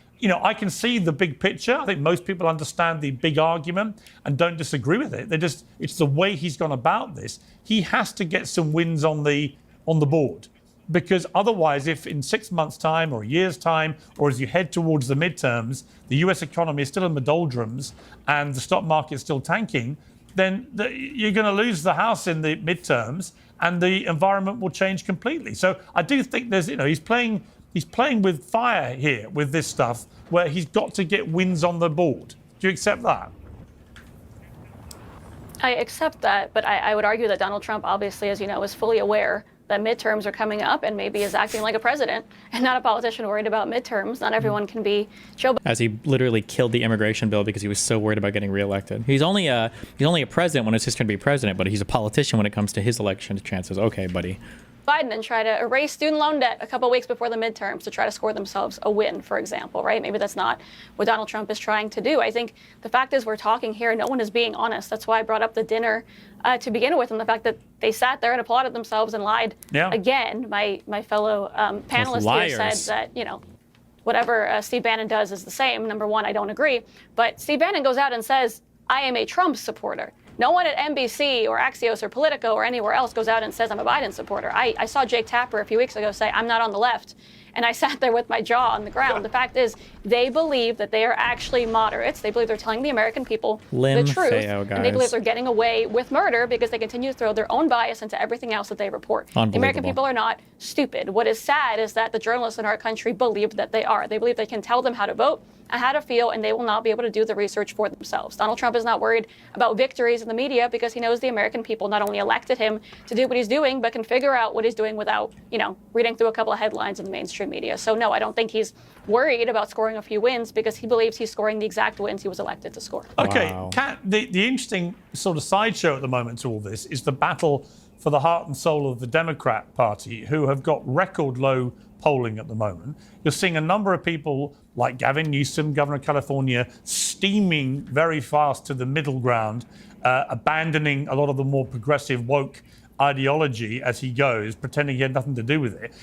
I can see the big picture. I think most people understand the big argument and don't disagree with it. It's the way he's gone about this. He has to get some wins on the board. Because otherwise, if in 6 months' time or a year's time, or as you head towards the midterms, the US economy is still in the doldrums and the stock market is still tanking, then you're going to lose the House in the midterms and the environment will change completely. So I do think he's playing with fire here with this stuff where he's got to get wins on the board. Do you accept that? I accept that, but I would argue that Donald Trump, obviously, as you know, is fully aware that midterms are coming up and maybe is acting like a president and not a politician worried about midterms. Not everyone can be Joe Biden. As he literally killed the immigration bill because he was so worried about getting reelected. He's only a president when it's his turn to be president, but he's a politician when it comes to his election chances. Okay, buddy. Biden and try to erase student loan debt a couple weeks before the midterms to try to score themselves a win, for example, right? Maybe that's not what Donald Trump is trying to do. I think the fact is we're talking here, no one is being honest. That's why I brought up the dinner to begin with, and the fact that they sat there and applauded themselves and lied again. My fellow panelists here said that, whatever Steve Bannon does is the same. Number one, I don't agree. But Steve Bannon goes out and says, I am a Trump supporter. No one at NBC or Axios or Politico or anywhere else goes out and says I'm a Biden supporter. I saw Jake Tapper a few weeks ago say, I'm not on the left. And I sat there with my jaw on the ground. The fact is, they believe that they are actually moderates. They believe they're telling the American people the truth. And they believe they're getting away with murder because they continue to throw their own bias into everything else that they report. The American people are not stupid. What is sad is that the journalists in our country believe that they are. They believe they can tell them how to vote and how to feel, and they will not be able to do the research for themselves. Donald Trump is not worried about victories in the media because he knows the American people not only elected him to do what he's doing, but can figure out what he's doing without, reading through a couple of headlines in the mainstream media. So no, I don't think he's worried about scoring a few wins because he believes he's scoring the exact wins he was elected to score. Okay, Wow. Kat, the interesting sort of sideshow at the moment to all this is the battle for the heart and soul of the Democrat Party, who have got record low polling at the moment. You're seeing a number of people like Gavin Newsom, governor of California, steaming very fast to the middle ground, abandoning a lot of the more progressive woke ideology as he goes, pretending he had nothing to do with it.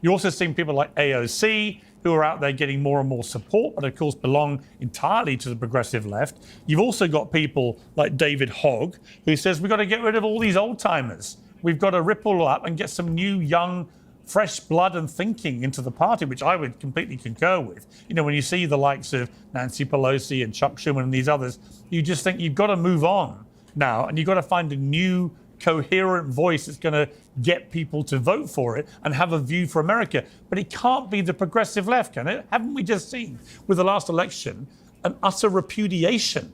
You're also seeing people like AOC, who are out there getting more and more support, but of course belong entirely to the progressive left. You've also got people like David Hogg, who says we've got to get rid of all these old timers. We've got to ripple up and get some new, young, fresh blood and thinking into the party, which I would completely concur with. When you see the likes of Nancy Pelosi and Chuck Schumer and these others, you just think you've got to move on now, and you've got to find a new coherent voice that's going to get people to vote for it and have a view for America. But it can't be the progressive left, can it? Haven't we just seen with the last election an utter repudiation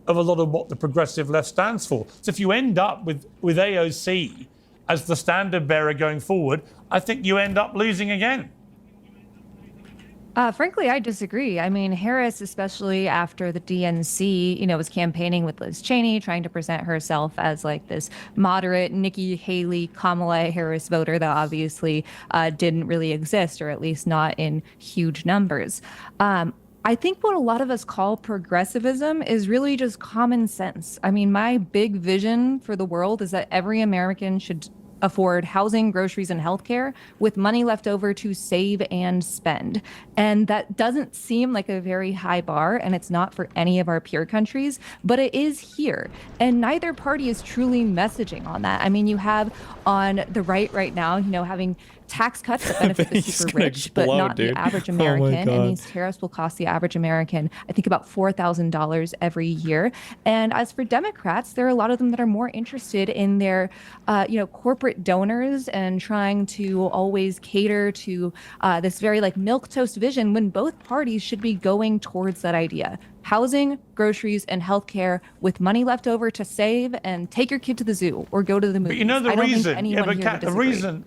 of a lot of what the progressive left stands for? So if you end up with AOC as the standard bearer going forward, I think you end up losing again. Frankly, I disagree. I mean, Harris, especially after the DNC, was campaigning with Liz Cheney, trying to present herself as like this moderate Nikki Haley, Kamala Harris voter that obviously didn't really exist, or at least not in huge numbers. I think what a lot of us call progressivism is really just common sense. I mean, my big vision for the world is that every American should afford housing, groceries, and healthcare with money left over to save and spend. And that doesn't seem like a very high bar, and it's not for any of our peer countries, but it is here. And neither party is truly messaging on that. I mean, you have on the right now, having tax cuts that benefit the super rich, but not the average American. And these tariffs will cost the average American, I think, about $4,000 every year. And as for Democrats, there are a lot of them that are more interested in their, corporate donors and trying to always cater to this very milquetoast vision, when both parties should be going towards that idea. Housing, groceries, and healthcare with money left over to save and take your kid to the zoo or go to the movies. But the reason, Kat,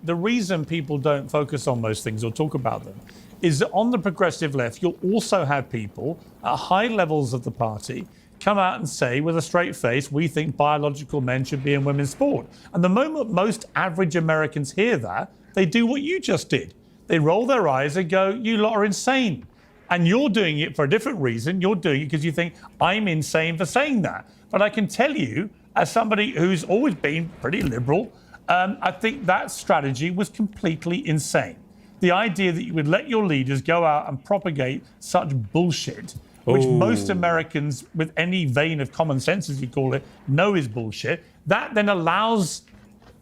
the reason people don't focus on those things or talk about them is that on the progressive left, you'll also have people at high levels of the party come out and say with a straight face, we think biological men should be in women's sport. And the moment most average Americans hear that, they do what you just did. They roll their eyes and go, you lot are insane. And you're doing it for a different reason. You're doing it because you think, I'm insane for saying that. But I can tell you, as somebody who's always been pretty liberal, I think that strategy was completely insane. The idea that you would let your leaders go out and propagate such bullshit, which most Americans with any vein of common sense, as you call it, know is bullshit, that then allows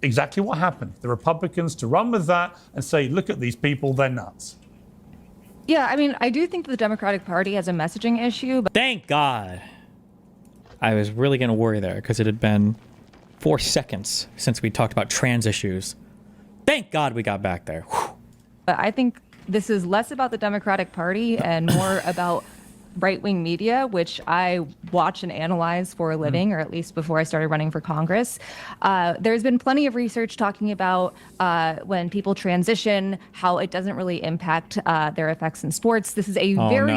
exactly what happened. The Republicans to run with that and say, look at these people, they're nuts. Yeah, I mean, I do think the Democratic Party has a messaging issue. But Thank God. I was really going to worry there because it had been 4 seconds since we talked about trans issues. Thank God we got back there. Whew. But I think this is less about the Democratic Party and more about right-wing media, which I watch and analyze for a living, or at least before I started running for Congress. There's been plenty of research talking about when people transition, how it doesn't really impact their effects in sports. This is a very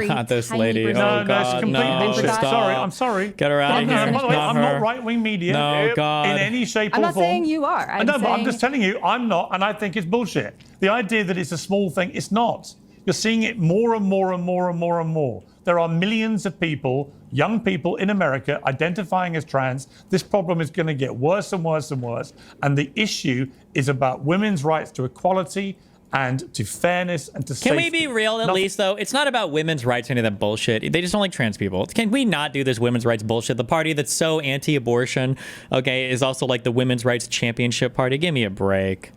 not this tiny lady. percentage. No, it's complete bullshit. Stop. I'm sorry. Get her out of here. By the way, Not I'm her. not right-wing media No, God. in any shape I'm or not form. saying you are. I'm just telling you, I'm not, and I think it's bullshit. The idea that it's a small thing, it's not. You're seeing it more and more and more and more and more. There are millions of people, young people in America identifying as trans. This problem is going to get worse and worse and worse. And the issue is about women's rights to equality and to fairness and to Can safety. we be real at least, though? It's not about women's rights or any of that bullshit. They just don't like trans people. Can we not do this women's rights bullshit? The party that's so anti-abortion, okay, is also like the women's rights championship party. Give me a break.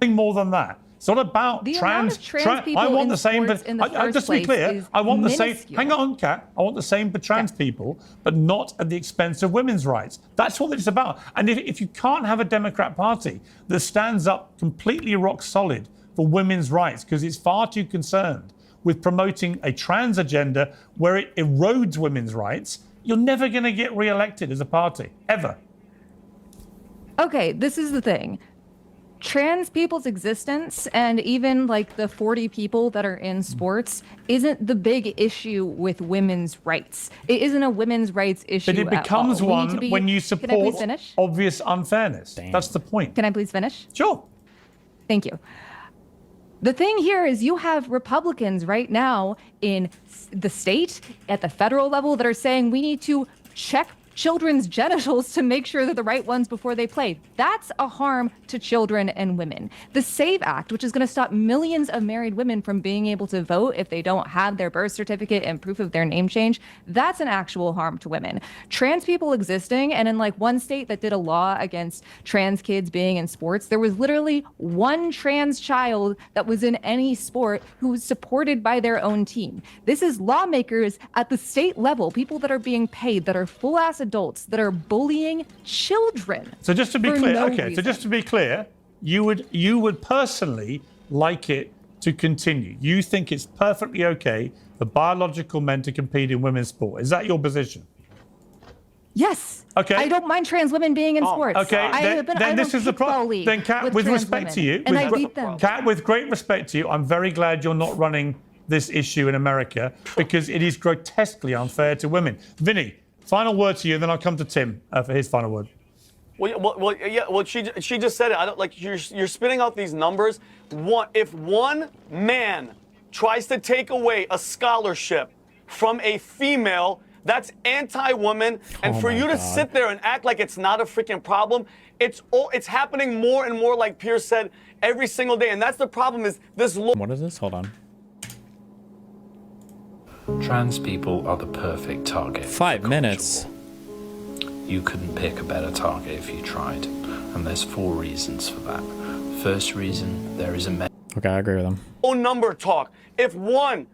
More than that. It's not about The trans. amount of trans people I want in the same. sports in the first Just to be place clear, is I want the same. minuscule. Hang on, Kat. I want the same for trans people, but not at the expense of women's rights. That's what it's about. And if you can't have a Democrat Party that stands up completely rock solid for women's rights because it's far too concerned with promoting a trans agenda where it erodes women's rights, you're never going to get re-elected as a party, ever. Okay, this is the thing. Trans people's existence and even like the 40 people that are in sports isn't the big issue with women's rights. It isn't a women's rights issue. But it becomes at all. one when you Can I please support finish? obvious unfairness. Damn. That's the point. Can I please finish? Sure. Thank you. The thing here is you have Republicans right now in the state at the federal level that are saying we need to check children's genitals to make sure they're the right ones before they play. That's a harm to children and women. The SAVE Act, which is going to stop millions of married women from being able to vote if they don't have their birth certificate and proof of their name change, that's an actual harm to women. Trans people existing, and in like one state that did a law against trans kids being in sports, there was literally one trans child that was in any sport who was supported by their own team. This is lawmakers at the state level, people that are being paid, that are full-ass adults, that are bullying children. So just to be for clear, no okay. So reason. just to be clear, you would personally like it to continue. You think it's perfectly okay for biological men to compete in women's sport. Is that your position? Yes. Okay. I don't mind trans women being in sports. Okay. Then this is the problem. Then, Kat, with respect to you, and I beat them. Kat, with great respect to you, I'm very glad you're not running this issue in America because it is grotesquely unfair to women. Vinny, final word to you, then I'll come to Tim for his final word. Well, she just said it. I don't like you're spitting out these numbers. If one man tries to take away a scholarship from a female, that's anti-woman. And for you to sit there and act like it's not a freaking problem, it's happening more and more, like Piers said, every single day. And that's the problem is this. What is this? Hold on. Trans people are the perfect target. 5 minutes. You couldn't pick a better target if you tried. And there's 4 reasons for that. First reason, there is a Okay, I agree with him. Number talk. If one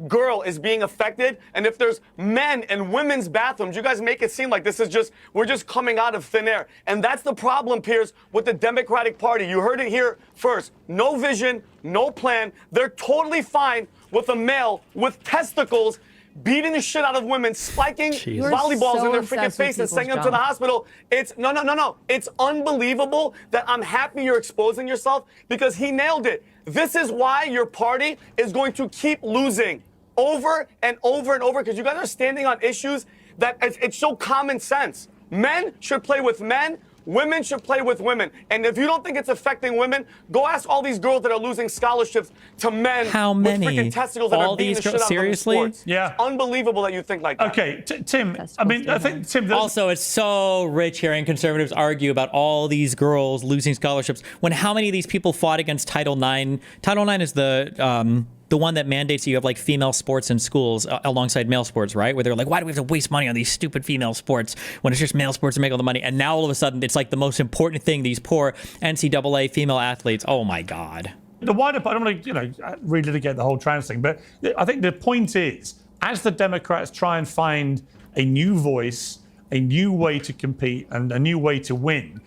girl is being affected, and if there's men and women's bathrooms, you guys make it seem like this is we're just coming out of thin air. And that's the problem, Piers, with the Democratic Party. You heard it here first. No vision, no plan. They're totally fine with a male with testicles beating the shit out of women, spiking volleyballs in their freaking face and sending them to the hospital. It's no. It's unbelievable that I'm happy you're exposing yourself because he nailed it. This is why your party is going to keep losing over and over and over because you guys are standing on issues that it's so common sense. Men should play with men. Women should play with women. And if you don't think it's affecting women, go ask all these girls that are losing scholarships to men How many? with freaking testicles that All are beating these the shit out seriously? of them in sports. Yeah. It's unbelievable that you think like that. Okay, Tim, I think, Tim... Also, it's so rich hearing conservatives argue about all these girls losing scholarships when how many of these people fought against Title IX? Title IX is the one that mandates you have like female sports in schools alongside male sports, right? Where they're like, why do we have to waste money on these stupid female sports when it's just male sports to make all the money? And now all of a sudden it's like the most important thing, these poor NCAA female athletes. Oh my God. The wider part, I don't want to, relitigate the whole trans thing, but I think the point is, as the Democrats try and find a new voice, a new way to compete, and a new way to win,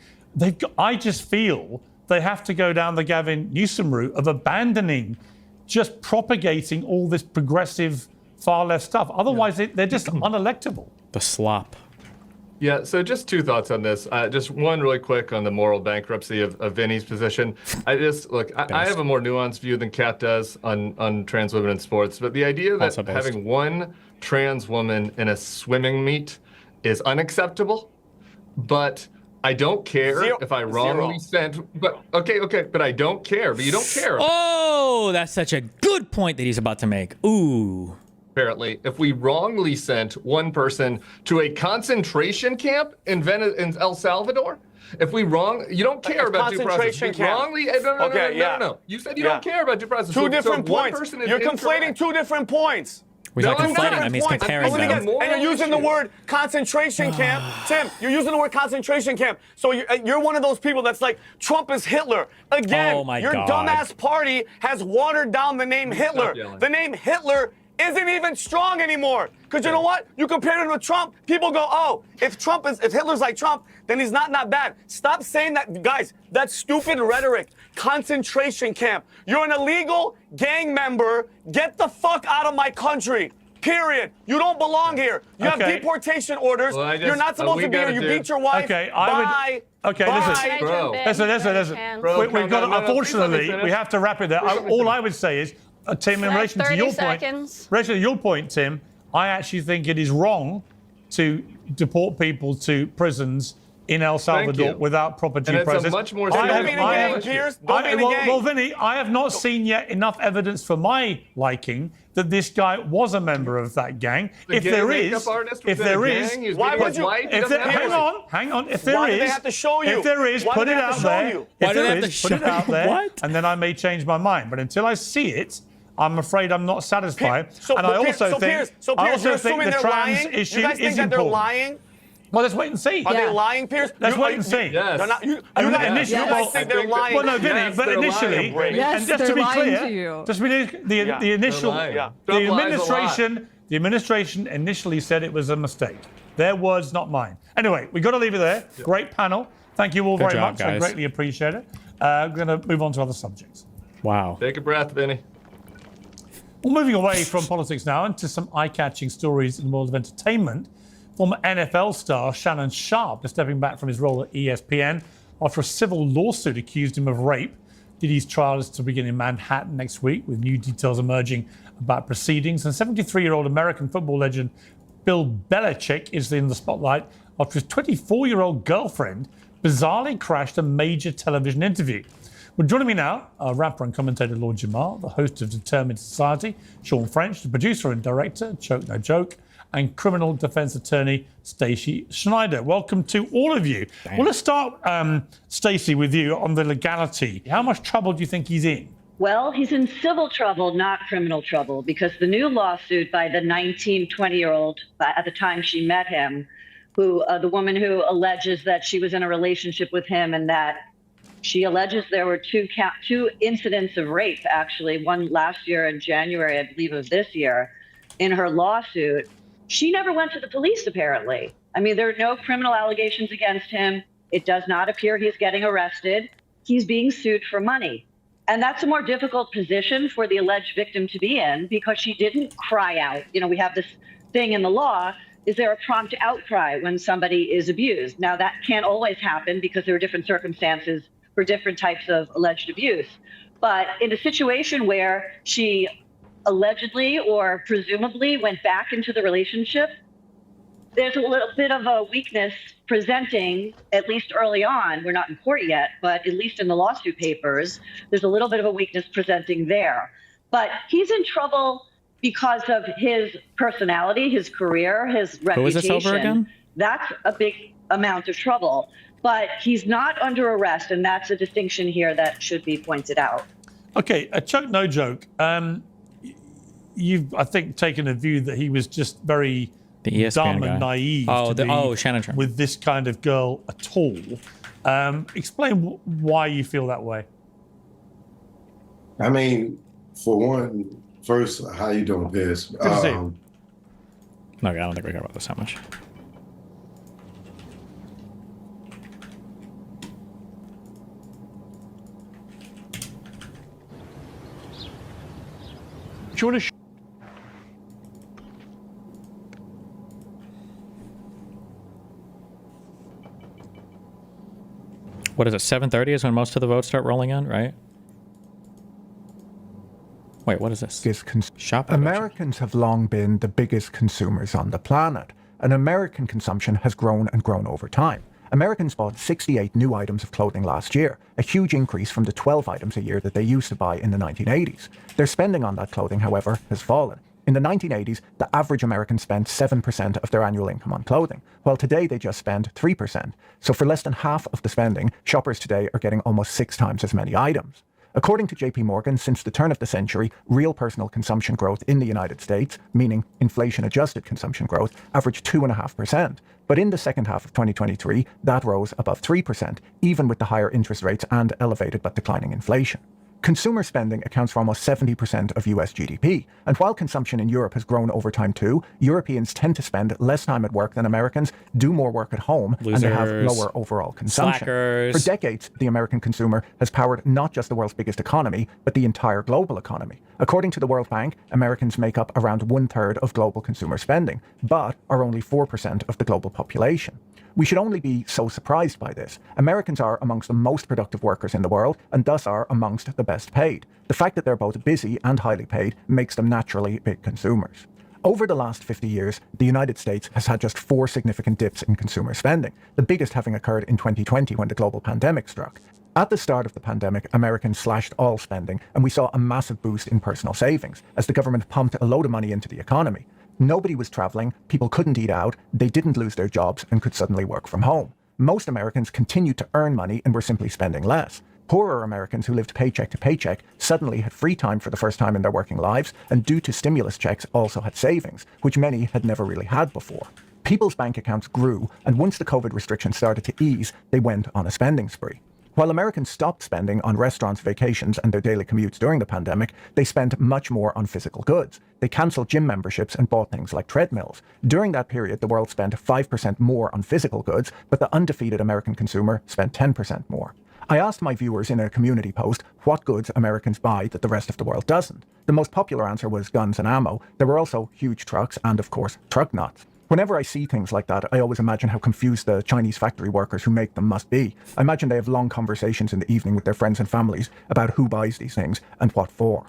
I just feel they have to go down the Gavin Newsom route of abandoning just propagating all this progressive far left stuff. Otherwise, they're just unelectable. The slop. Yeah, so just 2 thoughts on this. Just one really quick on the moral bankruptcy of Vinny's position. I have a more nuanced view than Kat does on trans women in sports, but the idea that having one trans woman in a swimming meet is unacceptable, but I don't care if I wrongly sent, but I don't care, but you don't care. Oh, that's such a good point that he's about to make. Ooh. Apparently, if we wrongly sent one person to a concentration camp in El Salvador, If we you don't care about due process. Concentration camp. Wrongly, no. You said you don't care about due process. Two different one points. person is You're incorrect. conflating two different points. We're not I'm conflating them. He's Points. comparing them. And you're using the word concentration camp. Tim, you're using the word concentration camp. So you're one of those people that's like, Trump is Hitler. Again, Oh my your God. dumbass party has watered down the name Hitler. The name Hitler isn't even strong anymore. Because you know what? You compare him with Trump, people go, oh, if Hitler's like Trump, then he's not bad. Stop saying that, guys. That's stupid rhetoric. Concentration camp. You're an illegal gang member. Get the fuck out of my country. Period. You don't belong here. You have deportation orders. Well, You're not supposed to be here. You beat your wife. Bye. Listen. Bro. Listen. Bro, We've got to, unfortunately, we have to wrap it there. All I would say is, Tim, in relation to your point, Tim, I actually think it is wrong to deport people to prisons in El Salvador without proper due process. It's a much more Don't be in a gang, Piers. Don't be in a gang. Well, Vinny, I have not seen yet enough evidence for my liking that this guy was a member of that gang. If there is, why would you? Hang on. If there Why is, do they have to show you? If there is, Why put do it they have out to show there. you? If there is, put it out there, What? and then I may change my mind. But until I see it, I'm afraid I'm not satisfied. I also think the trans issue you guys think is that they're important. lying? Well, let's wait and see. Are they lying, Piers? Let's wait and see. Yes. They're not, you Initially, guys think they're lying. Well, no, Vinny, but they're initially, lying. and just to be clear, the initial, the administration initially said it was a mistake. Their words, not mine. Anyway, we've got to leave it there. Great panel. Thank you all very much. Guys. I greatly appreciate it. We're going to move on to other subjects. Wow. Take a breath, Vinny. Well, moving away from politics now into some eye-catching stories in the world of entertainment. Former NFL star Shannon Sharpe is stepping back from his role at ESPN after a civil lawsuit accused him of rape. Diddy's trial is to begin in Manhattan next week, with new details emerging about proceedings. And 73-year-old American football legend Bill Belichick is in the spotlight after his 24-year-old girlfriend bizarrely crashed a major television interview. Well, joining me now, rapper and commentator Lord Jamar, the host of Determined Society, Sean French, the producer and director, Choke No Joke, and criminal defense attorney Stacey Schneider. Welcome to all of you. Damn. Well, let's start, Stacey, with you on the legality. How much trouble do you think he's in? Well, he's in civil trouble, not criminal trouble, because the new lawsuit by the 20-year-old, at the time she met him, who the woman who alleges that she was in a relationship with him and that she alleges there were two incidents of rape, actually, one last year in January, I believe, of this year, in her lawsuit. She never went to the police, apparently. I mean, there are no criminal allegations against him. It does not appear he's getting arrested. He's being sued for money. And that's a more difficult position for the alleged victim to be in because she didn't cry out. You know, we have this thing in the law. Is there a prompt outcry when somebody is abused? Now, that can't always happen because there are different circumstances for different types of alleged abuse. But in a situation where she allegedly or presumably went back into the relationship, there's a little bit of a weakness presenting, at least early on. We're not in court yet, but at least in the lawsuit papers, there's a little bit of a weakness presenting there. But he's in trouble because of his personality, his career, his reputation. Who is this over again? That's a big amount of trouble. But he's not under arrest, and that's a distinction here that should be pointed out. Okay, Chuck No Joke. You've, I think, taken a view that he was just very dumb and naive Shannon Sharpe. with this kind of girl at all. Explain why you feel that way. I mean, for one, first, how you doing, Piers? Good to see you. No, I don't think we care about this that much. Do you want to What is it, 7:30 is when most of the votes start rolling in, right? Wait, what is this? Americans have long been the biggest consumers on the planet, and American consumption has grown and grown over time. Americans bought 68 new items of clothing last year, a huge increase from the 12 items a year that they used to buy in the 1980s. Their spending on that clothing, however, has fallen. In the 1980s, the average American spent 7% of their annual income on clothing, while today they just spend 3%. So for less than half of the spending, shoppers today are getting almost 6 times as many items. According to JP Morgan, since the turn of the century, real personal consumption growth in the United States, meaning inflation-adjusted consumption growth, averaged 2.5%. But in the second half of 2023, that rose above 3%, even with the higher interest rates and elevated but declining inflation. Consumer spending accounts for almost 70% of US GDP, and while consumption in Europe has grown over time too, Europeans tend to spend less time at work than Americans, do more work at home, and they have lower overall consumption. Slackers. For decades, the American consumer has powered not just the world's biggest economy, but the entire global economy. According to the World Bank, Americans make up around 1/3 of global consumer spending, but are only 4% of the global population. We should only be so surprised by this. Americans are amongst the most productive workers in the world, and thus are amongst the best paid. The fact that they're both busy and highly paid makes them naturally big consumers. Over the last 50 years, the United States has had just 4 significant dips in consumer spending, the biggest having occurred in 2020 when the global pandemic struck. At the start of the pandemic, Americans slashed all spending, and we saw a massive boost in personal savings as the government pumped a load of money into the economy. Nobody was traveling, people couldn't eat out, they didn't lose their jobs and could suddenly work from home. Most Americans continued to earn money and were simply spending less. Poorer Americans who lived paycheck to paycheck suddenly had free time for the first time in their working lives, and due to stimulus checks also had savings, which many had never really had before. People's bank accounts grew, and once the COVID restrictions started to ease, they went on a spending spree. While Americans stopped spending on restaurants, vacations, and their daily commutes during the pandemic, they spent much more on physical goods. They cancelled gym memberships and bought things like treadmills. During that period, the world spent 5% more on physical goods, but the undefeated American consumer spent 10% more. I asked my viewers in a community post what goods Americans buy that the rest of the world doesn't. The most popular answer was guns and ammo. There were also huge trucks and, of course, truck nuts. Whenever I see things like that, I always imagine how confused the Chinese factory workers who make them must be. I imagine they have long conversations in the evening with their friends and families about who buys these things and what for.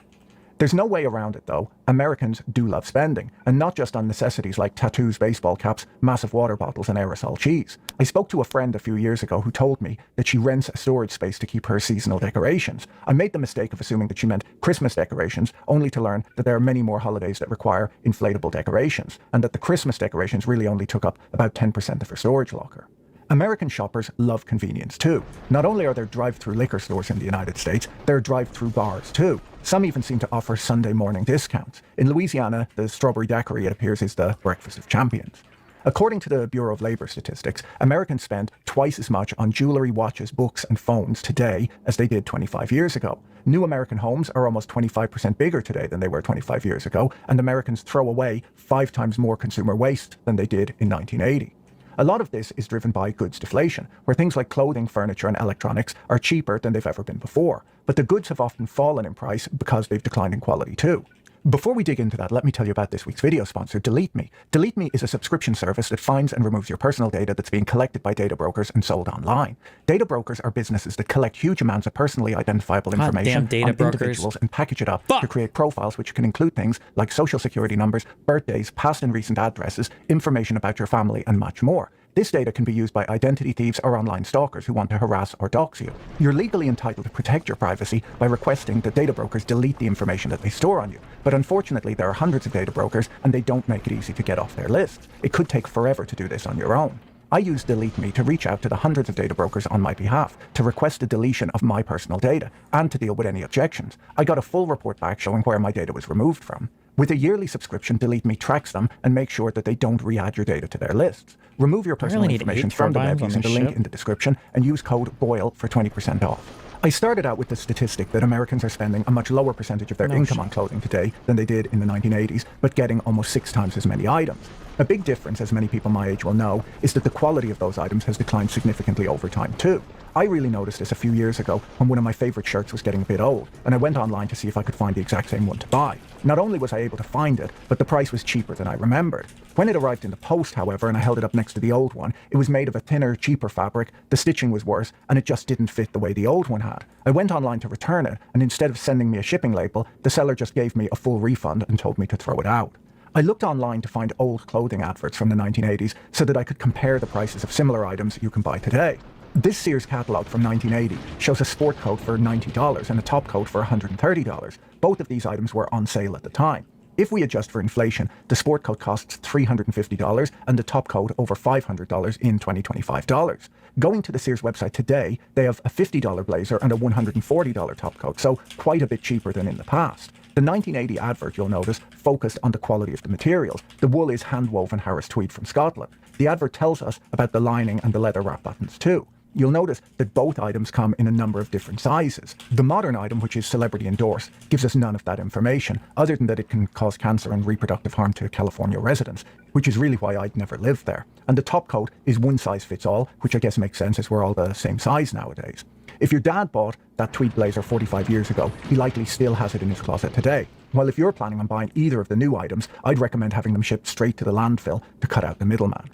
There's no way around it though. Americans do love spending, and not just on necessities like tattoos, baseball caps, massive water bottles, and aerosol cheese. I spoke to a friend a few years ago who told me that she rents a storage space to keep her seasonal decorations. I made the mistake of assuming that she meant Christmas decorations, only to learn that there are many more holidays that require inflatable decorations, and that the Christmas decorations really only took up about 10% of her storage locker. American shoppers love convenience too. Not only are there drive-through liquor stores in the United States, there are drive-through bars too. Some even seem to offer Sunday morning discounts. In Louisiana, the Strawberry Daiquiri, it appears, is the breakfast of champions. According to the Bureau of Labor Statistics, Americans spend twice as much on jewelry, watches, books, and phones today as they did 25 years ago. New American homes are almost 25% bigger today than they were 25 years ago, and Americans throw away 5 times more consumer waste than they did in 1980. A lot of this is driven by goods deflation, where things like clothing, furniture, and electronics are cheaper than they've ever been before. But the goods have often fallen in price because they've declined in quality too. Before we dig into that, let me tell you about this week's video sponsor, Delete Me. Delete Me is a subscription service that finds and removes your personal data that's being collected by data brokers and sold online. Data brokers are businesses that collect huge amounts of personally identifiable information on individuals and package it up to create profiles which can include things like social security numbers, birthdays, past and recent addresses, information about your family, and much more. This data can be used by identity thieves or online stalkers who want to harass or dox you. You're legally entitled to protect your privacy by requesting that data brokers delete the information that they store on you. But unfortunately, there are hundreds of data brokers and they don't make it easy to get off their lists. It could take forever to do this on your own. I use Delete Me to reach out to the hundreds of data brokers on my behalf to request a deletion of my personal data and to deal with any objections. I got a full report back showing where my data was removed from. With a yearly subscription, Delete Me tracks them and makes sure that they don't re-add your data to their lists. Remove your personal information from the web using the link in the description and use code BOIL for 20% off. I started out with the statistic that Americans are spending a much lower percentage of their income on clothing today than they did in the 1980s, but getting almost 6 times as many items. A big difference, as many people my age will know, is that the quality of those items has declined significantly over time too. I really noticed this a few years ago when one of my favorite shirts was getting a bit old, and I went online to see if I could find the exact same one to buy. Not only was I able to find it, but the price was cheaper than I remembered. When it arrived in the post, however, and I held it up next to the old one, it was made of a thinner, cheaper fabric, the stitching was worse, and it just didn't fit the way the old one had. I went online to return it, and instead of sending me a shipping label, the seller just gave me a full refund and told me to throw it out. I looked online to find old clothing adverts from the 1980s so that I could compare the prices of similar items you can buy today. This Sears catalogue from 1980 shows a sport coat for $90 and a top coat for $130. Both of these items were on sale at the time. If we adjust for inflation, the sport coat costs $350 and the top coat over $500 in 2025 dollars. Going to the Sears website today, they have a $50 blazer and a $140 top coat, so quite a bit cheaper than in the past. The 1980 advert, you'll notice, focused on the quality of the materials. The wool is hand-woven Harris tweed from Scotland. The advert tells us about the lining and the leather wrap buttons too. You'll notice that both items come in a number of different sizes. The modern item, which is celebrity endorsed, gives us none of that information, other than that it can cause cancer and reproductive harm to California residents, which is really why I'd never lived there. And the top coat is one size fits all, which I guess makes sense as we're all the same size nowadays. If your dad bought that tweed blazer 45 years ago, he likely still has it in his closet today. While if you're planning on buying either of the new items, I'd recommend having them shipped straight to the landfill to cut out the middleman.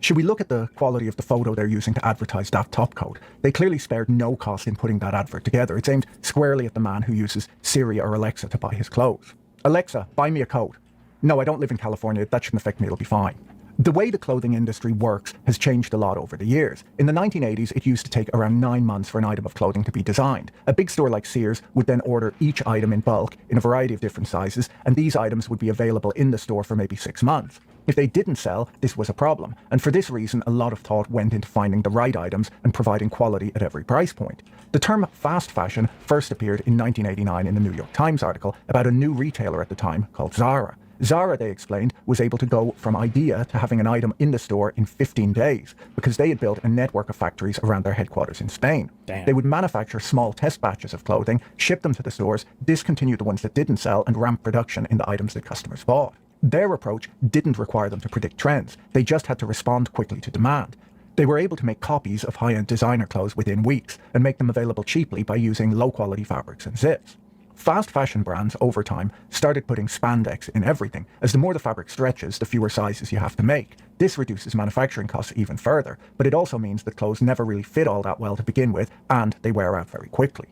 Should we look at the quality of the photo they're using to advertise that top coat? They clearly spared no cost in putting that advert together. It's aimed squarely at the man who uses Siri or Alexa to buy his clothes. Alexa, buy me a coat. No, I don't live in California. That shouldn't affect me. It'll be fine. The way the clothing industry works has changed a lot over the years. In the 1980s, it used to take around 9 months for an item of clothing to be designed. A big store like Sears would then order each item in bulk in a variety of different sizes, and these items would be available in the store for maybe 6 months. If they didn't sell, this was a problem, and for this reason, a lot of thought went into finding the right items and providing quality at every price point. The term fast fashion first appeared in 1989 in the New York Times article about a new retailer at the time called Zara. Zara, they explained, was able to go from idea to having an item in the store in 15 days because they had built a network of factories around their headquarters in Spain. Damn. They would manufacture small test batches of clothing, ship them to the stores, discontinue the ones that didn't sell, and ramp production in the items that customers bought. Their approach didn't require them to predict trends. They just had to respond quickly to demand. They were able to make copies of high-end designer clothes within weeks and make them available cheaply by using low-quality fabrics and zips. Fast fashion brands, over time, started putting spandex in everything, as the more the fabric stretches, the fewer sizes you have to make. This reduces manufacturing costs even further, but it also means that clothes never really fit all that well to begin with, and they wear out very quickly.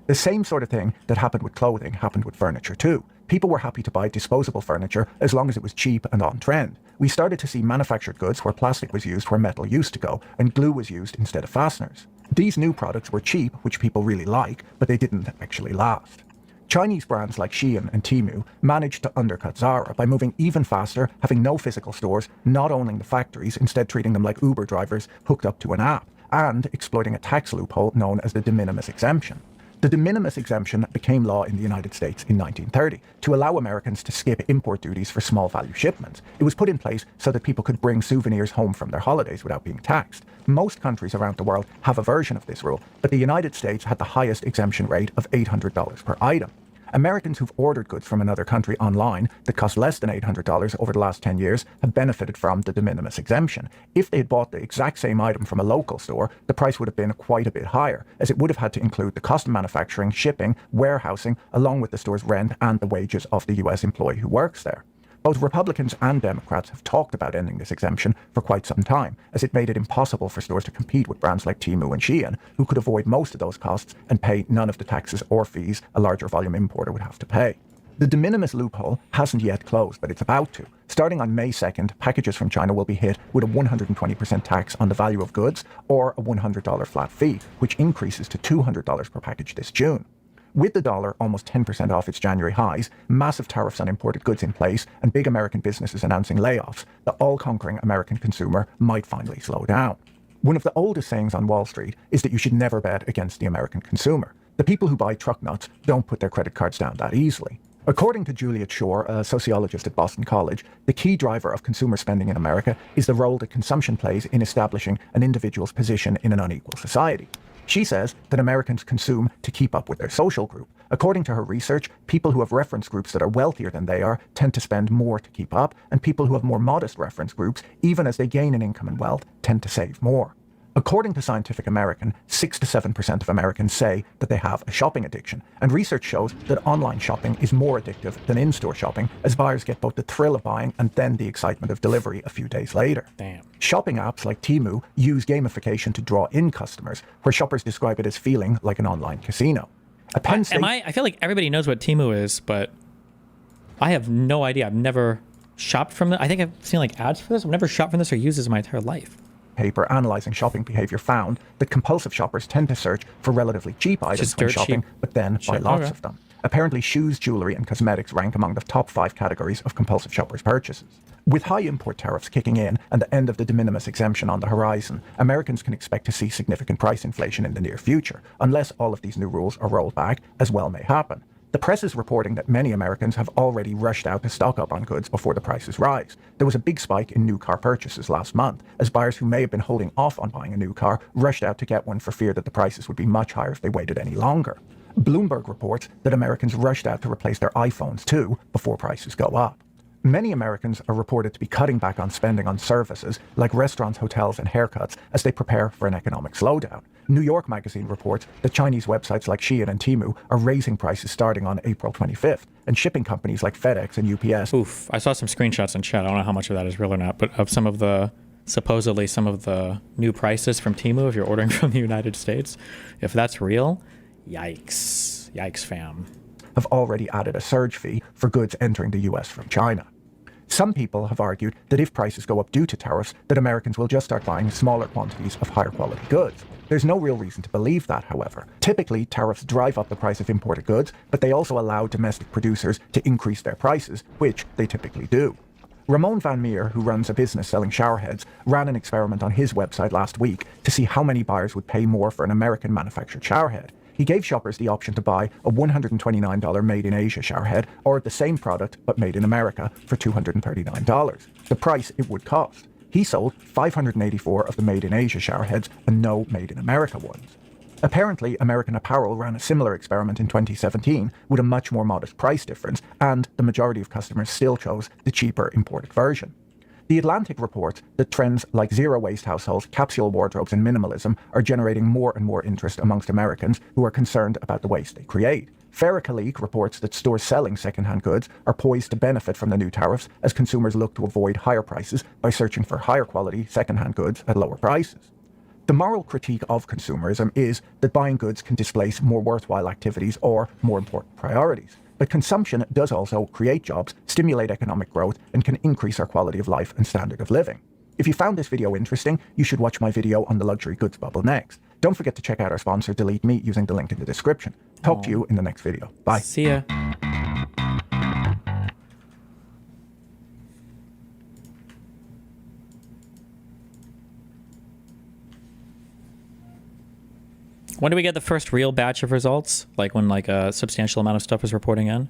The same sort of thing that happened with clothing happened with furniture too. People were happy to buy disposable furniture as long as it was cheap and on trend. We started to see manufactured goods where plastic was used where metal used to go, and glue was used instead of fasteners. These new products were cheap, which people really like, but they didn't actually last. Chinese brands like Shein and Temu managed to undercut Zara by moving even faster, having no physical stores, not owning the factories, instead treating them like Uber drivers hooked up to an app, and exploiting a tax loophole known as the de minimis exemption. The de minimis exemption became law in the United States in 1930 to allow Americans to skip import duties for small value shipments. It was put in place so that people could bring souvenirs home from their holidays without being taxed. Most countries around the world have a version of this rule, but the United States had the highest exemption rate of $800 per item. Americans who've ordered goods from another country online that cost less than $800 over the last 10 years have benefited from the de minimis exemption. If they had bought the exact same item from a local store, the price would have been quite a bit higher, as it would have had to include the cost of manufacturing, shipping, warehousing, along with the store's rent and the wages of the US employee who works there. Both Republicans and Democrats have talked about ending this exemption for quite some time, as it made it impossible for stores to compete with brands like Temu and Shein, who could avoid most of those costs and pay none of the taxes or fees a larger volume importer would have to pay. The de minimis loophole hasn't yet closed, but it's about to. Starting on May 2nd, packages from China will be hit with a 120% tax on the value of goods or a $100 flat fee, which increases to $200 per package this June. With the dollar almost 10% off its January highs, massive tariffs on imported goods in place, and big American businesses announcing layoffs, the all-conquering American consumer might finally slow down. One of the oldest sayings on Wall Street is that you should never bet against the American consumer. The people who buy truck nuts don't put their credit cards down that easily. According to Juliet Shore, a sociologist at Boston College, the key driver of consumer spending in America is the role that consumption plays in establishing an individual's position in an unequal society. She says that Americans consume to keep up with their social group. According to her research, people who have reference groups that are wealthier than they are tend to spend more to keep up, and people who have more modest reference groups, even as they gain in income and wealth, tend to save more. According to Scientific American, 6 to 7% of Americans say that they have a shopping addiction, and research shows that online shopping is more addictive than in-store shopping, as buyers get both the thrill of buying and then the excitement of delivery a few days later. Damn. Shopping apps like Temu use gamification to draw in customers, where shoppers describe it as feeling like an online casino. I feel like everybody knows what Temu is, but I have no idea. I've never shopped from it. I think I've seen like ads for this. I've never shopped from this or used this in my entire life. Paper analyzing shopping behavior found that compulsive shoppers tend to search for relatively cheap items when shopping, but then buy lots of them. Apparently, shoes, jewellery and cosmetics rank among the top 5 categories of compulsive shoppers' purchases. With high import tariffs kicking in and the end of the de minimis exemption on the horizon, Americans can expect to see significant price inflation in the near future, unless all of these new rules are rolled back, as well may happen. The press is reporting that many Americans have already rushed out to stock up on goods before the prices rise. There was a big spike in new car purchases last month, as buyers who may have been holding off on buying a new car rushed out to get one for fear that the prices would be much higher if they waited any longer. Bloomberg reports that Americans rushed out to replace their iPhones too before prices go up. Many Americans are reported to be cutting back on spending on services like restaurants, hotels and haircuts as they prepare for an economic slowdown. New York Magazine reports that Chinese websites like Shein and Temu are raising prices starting on April 25th, and shipping companies like FedEx and UPS. Oof, I saw some screenshots in chat. I don't know how much of that is real or not, but of supposedly some of the new prices from Temu if you're ordering from the United States. If that's real, yikes. Yikes, fam. Have already added a surge fee for goods entering the US from China. Some people have argued that if prices go up due to tariffs, that Americans will just start buying smaller quantities of higher quality goods. There's no real reason to believe that, however. Typically, tariffs drive up the price of imported goods, but they also allow domestic producers to increase their prices, which they typically do. Ramon Van Meer, who runs a business selling showerheads, ran an experiment on his website last week to see how many buyers would pay more for an American manufactured showerhead. He gave shoppers the option to buy a $129 made in Asia showerhead or the same product but made in America for $239, the price it would cost. He sold 584 of the made in Asia showerheads and no made in America ones. Apparently, American Apparel ran a similar experiment in 2017 with a much more modest price difference, and the majority of customers still chose the cheaper imported version. The Atlantic reports that trends like zero-waste households, capsule wardrobes and minimalism are generating more and more interest amongst Americans who are concerned about the waste they create. Farrakalik reports that stores selling second-hand goods are poised to benefit from the new tariffs as consumers look to avoid higher prices by searching for higher quality second-hand goods at lower prices. The moral critique of consumerism is that buying goods can displace more worthwhile activities or more important priorities. But consumption does also create jobs, stimulate economic growth, and can increase our quality of life and standard of living. If you found this video interesting, you should watch my video on the luxury goods bubble next. Don't forget to check out our sponsor, Delete Me, using the link in the description. Talk to you in the next video. Bye. See ya. When do we get the first real batch of results? Like when a substantial amount of stuff is reporting in?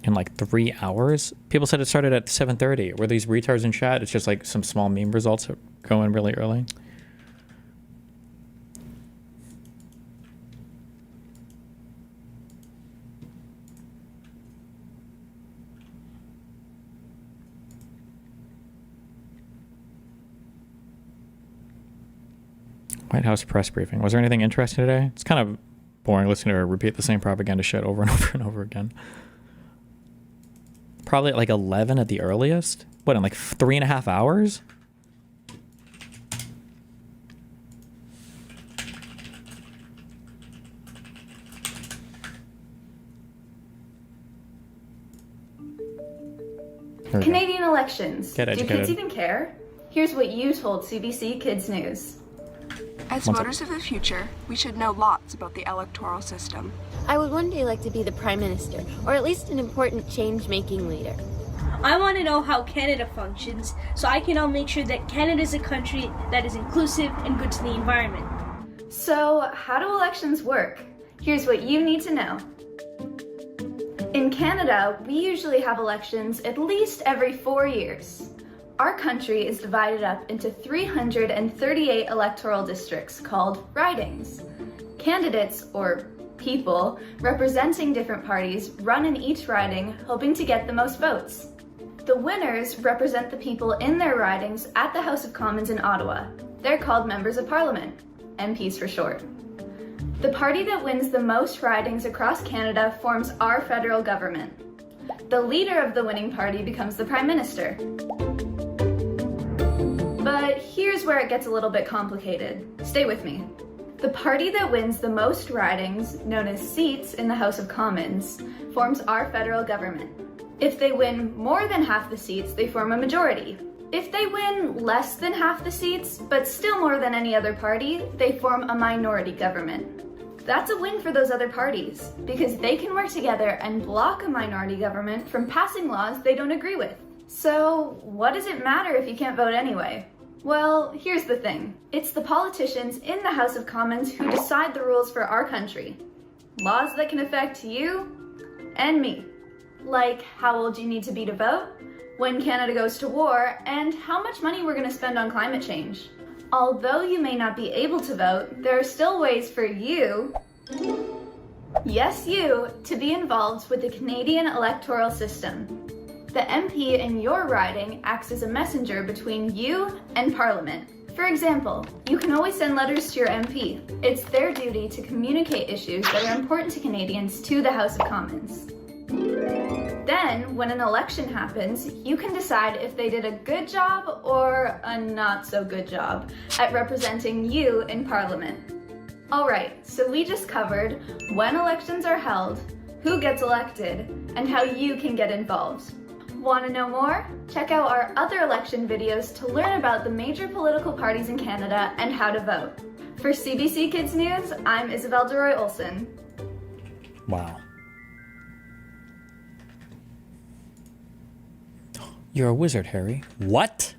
In like 3 hours? People said it started at 7:30. Were these retards in chat? It's just like some small meme results that go in really early. White House press briefing. Was there anything interesting today? It's kind of boring listening to her repeat the same propaganda shit over and over and over again. Probably at like 11 at the earliest. What, in like 3.5 hours? Canadian elections. Get Do educated. kids even care? Here's what you told CBC Kids News. As voters of the future, we should know lots about the electoral system. I would one day like to be the Prime Minister, or at least an important change-making leader. I want to know how Canada functions, so I can now make sure that Canada is a country that is inclusive and good to the environment. So, how do elections work? Here's what you need to know. In Canada, we usually have elections at least every 4 years. Our country is divided up into 338 electoral districts called ridings. Candidates, or people, representing different parties run in each riding, hoping to get the most votes. The winners represent the people in their ridings at the House of Commons in Ottawa. They're called Members of Parliament, MPs for short. The party that wins the most ridings across Canada forms our federal government. The leader of the winning party becomes the Prime Minister. But But here's where it gets a little bit complicated. Stay with me. The party that wins the most ridings, known as seats in the House of Commons, forms our federal government. If they win more than half the seats, they form a majority. If they win less than half the seats, but still more than any other party, they form a minority government. That's a win for those other parties, because they can work together and block a minority government from passing laws they don't agree with. So, what does it matter if you can't vote anyway? Well, here's the thing. It's the politicians in the House of Commons who decide the rules for our country. Laws that can affect you and me. Like how old you need to be to vote, when Canada goes to war, and how much money we're going to spend on climate change. Although you may not be able to vote, there are still ways for you, yes you, to be involved with the Canadian electoral system. The MP in your riding acts as a messenger between you and Parliament. For example, you can always send letters to your MP. It's their duty to communicate issues that are important to Canadians to the House of Commons. Then, when an election happens, you can decide if they did a good job or a not so good job at representing you in Parliament. Alright, so we just covered when elections are held, who gets elected, and how you can get involved. Want to know more? Check out our other election videos to learn about the major political parties in Canada and how to vote. For CBC Kids News, I'm Isabel DeRoy Olson. Wow. You're a wizard, Harry. What?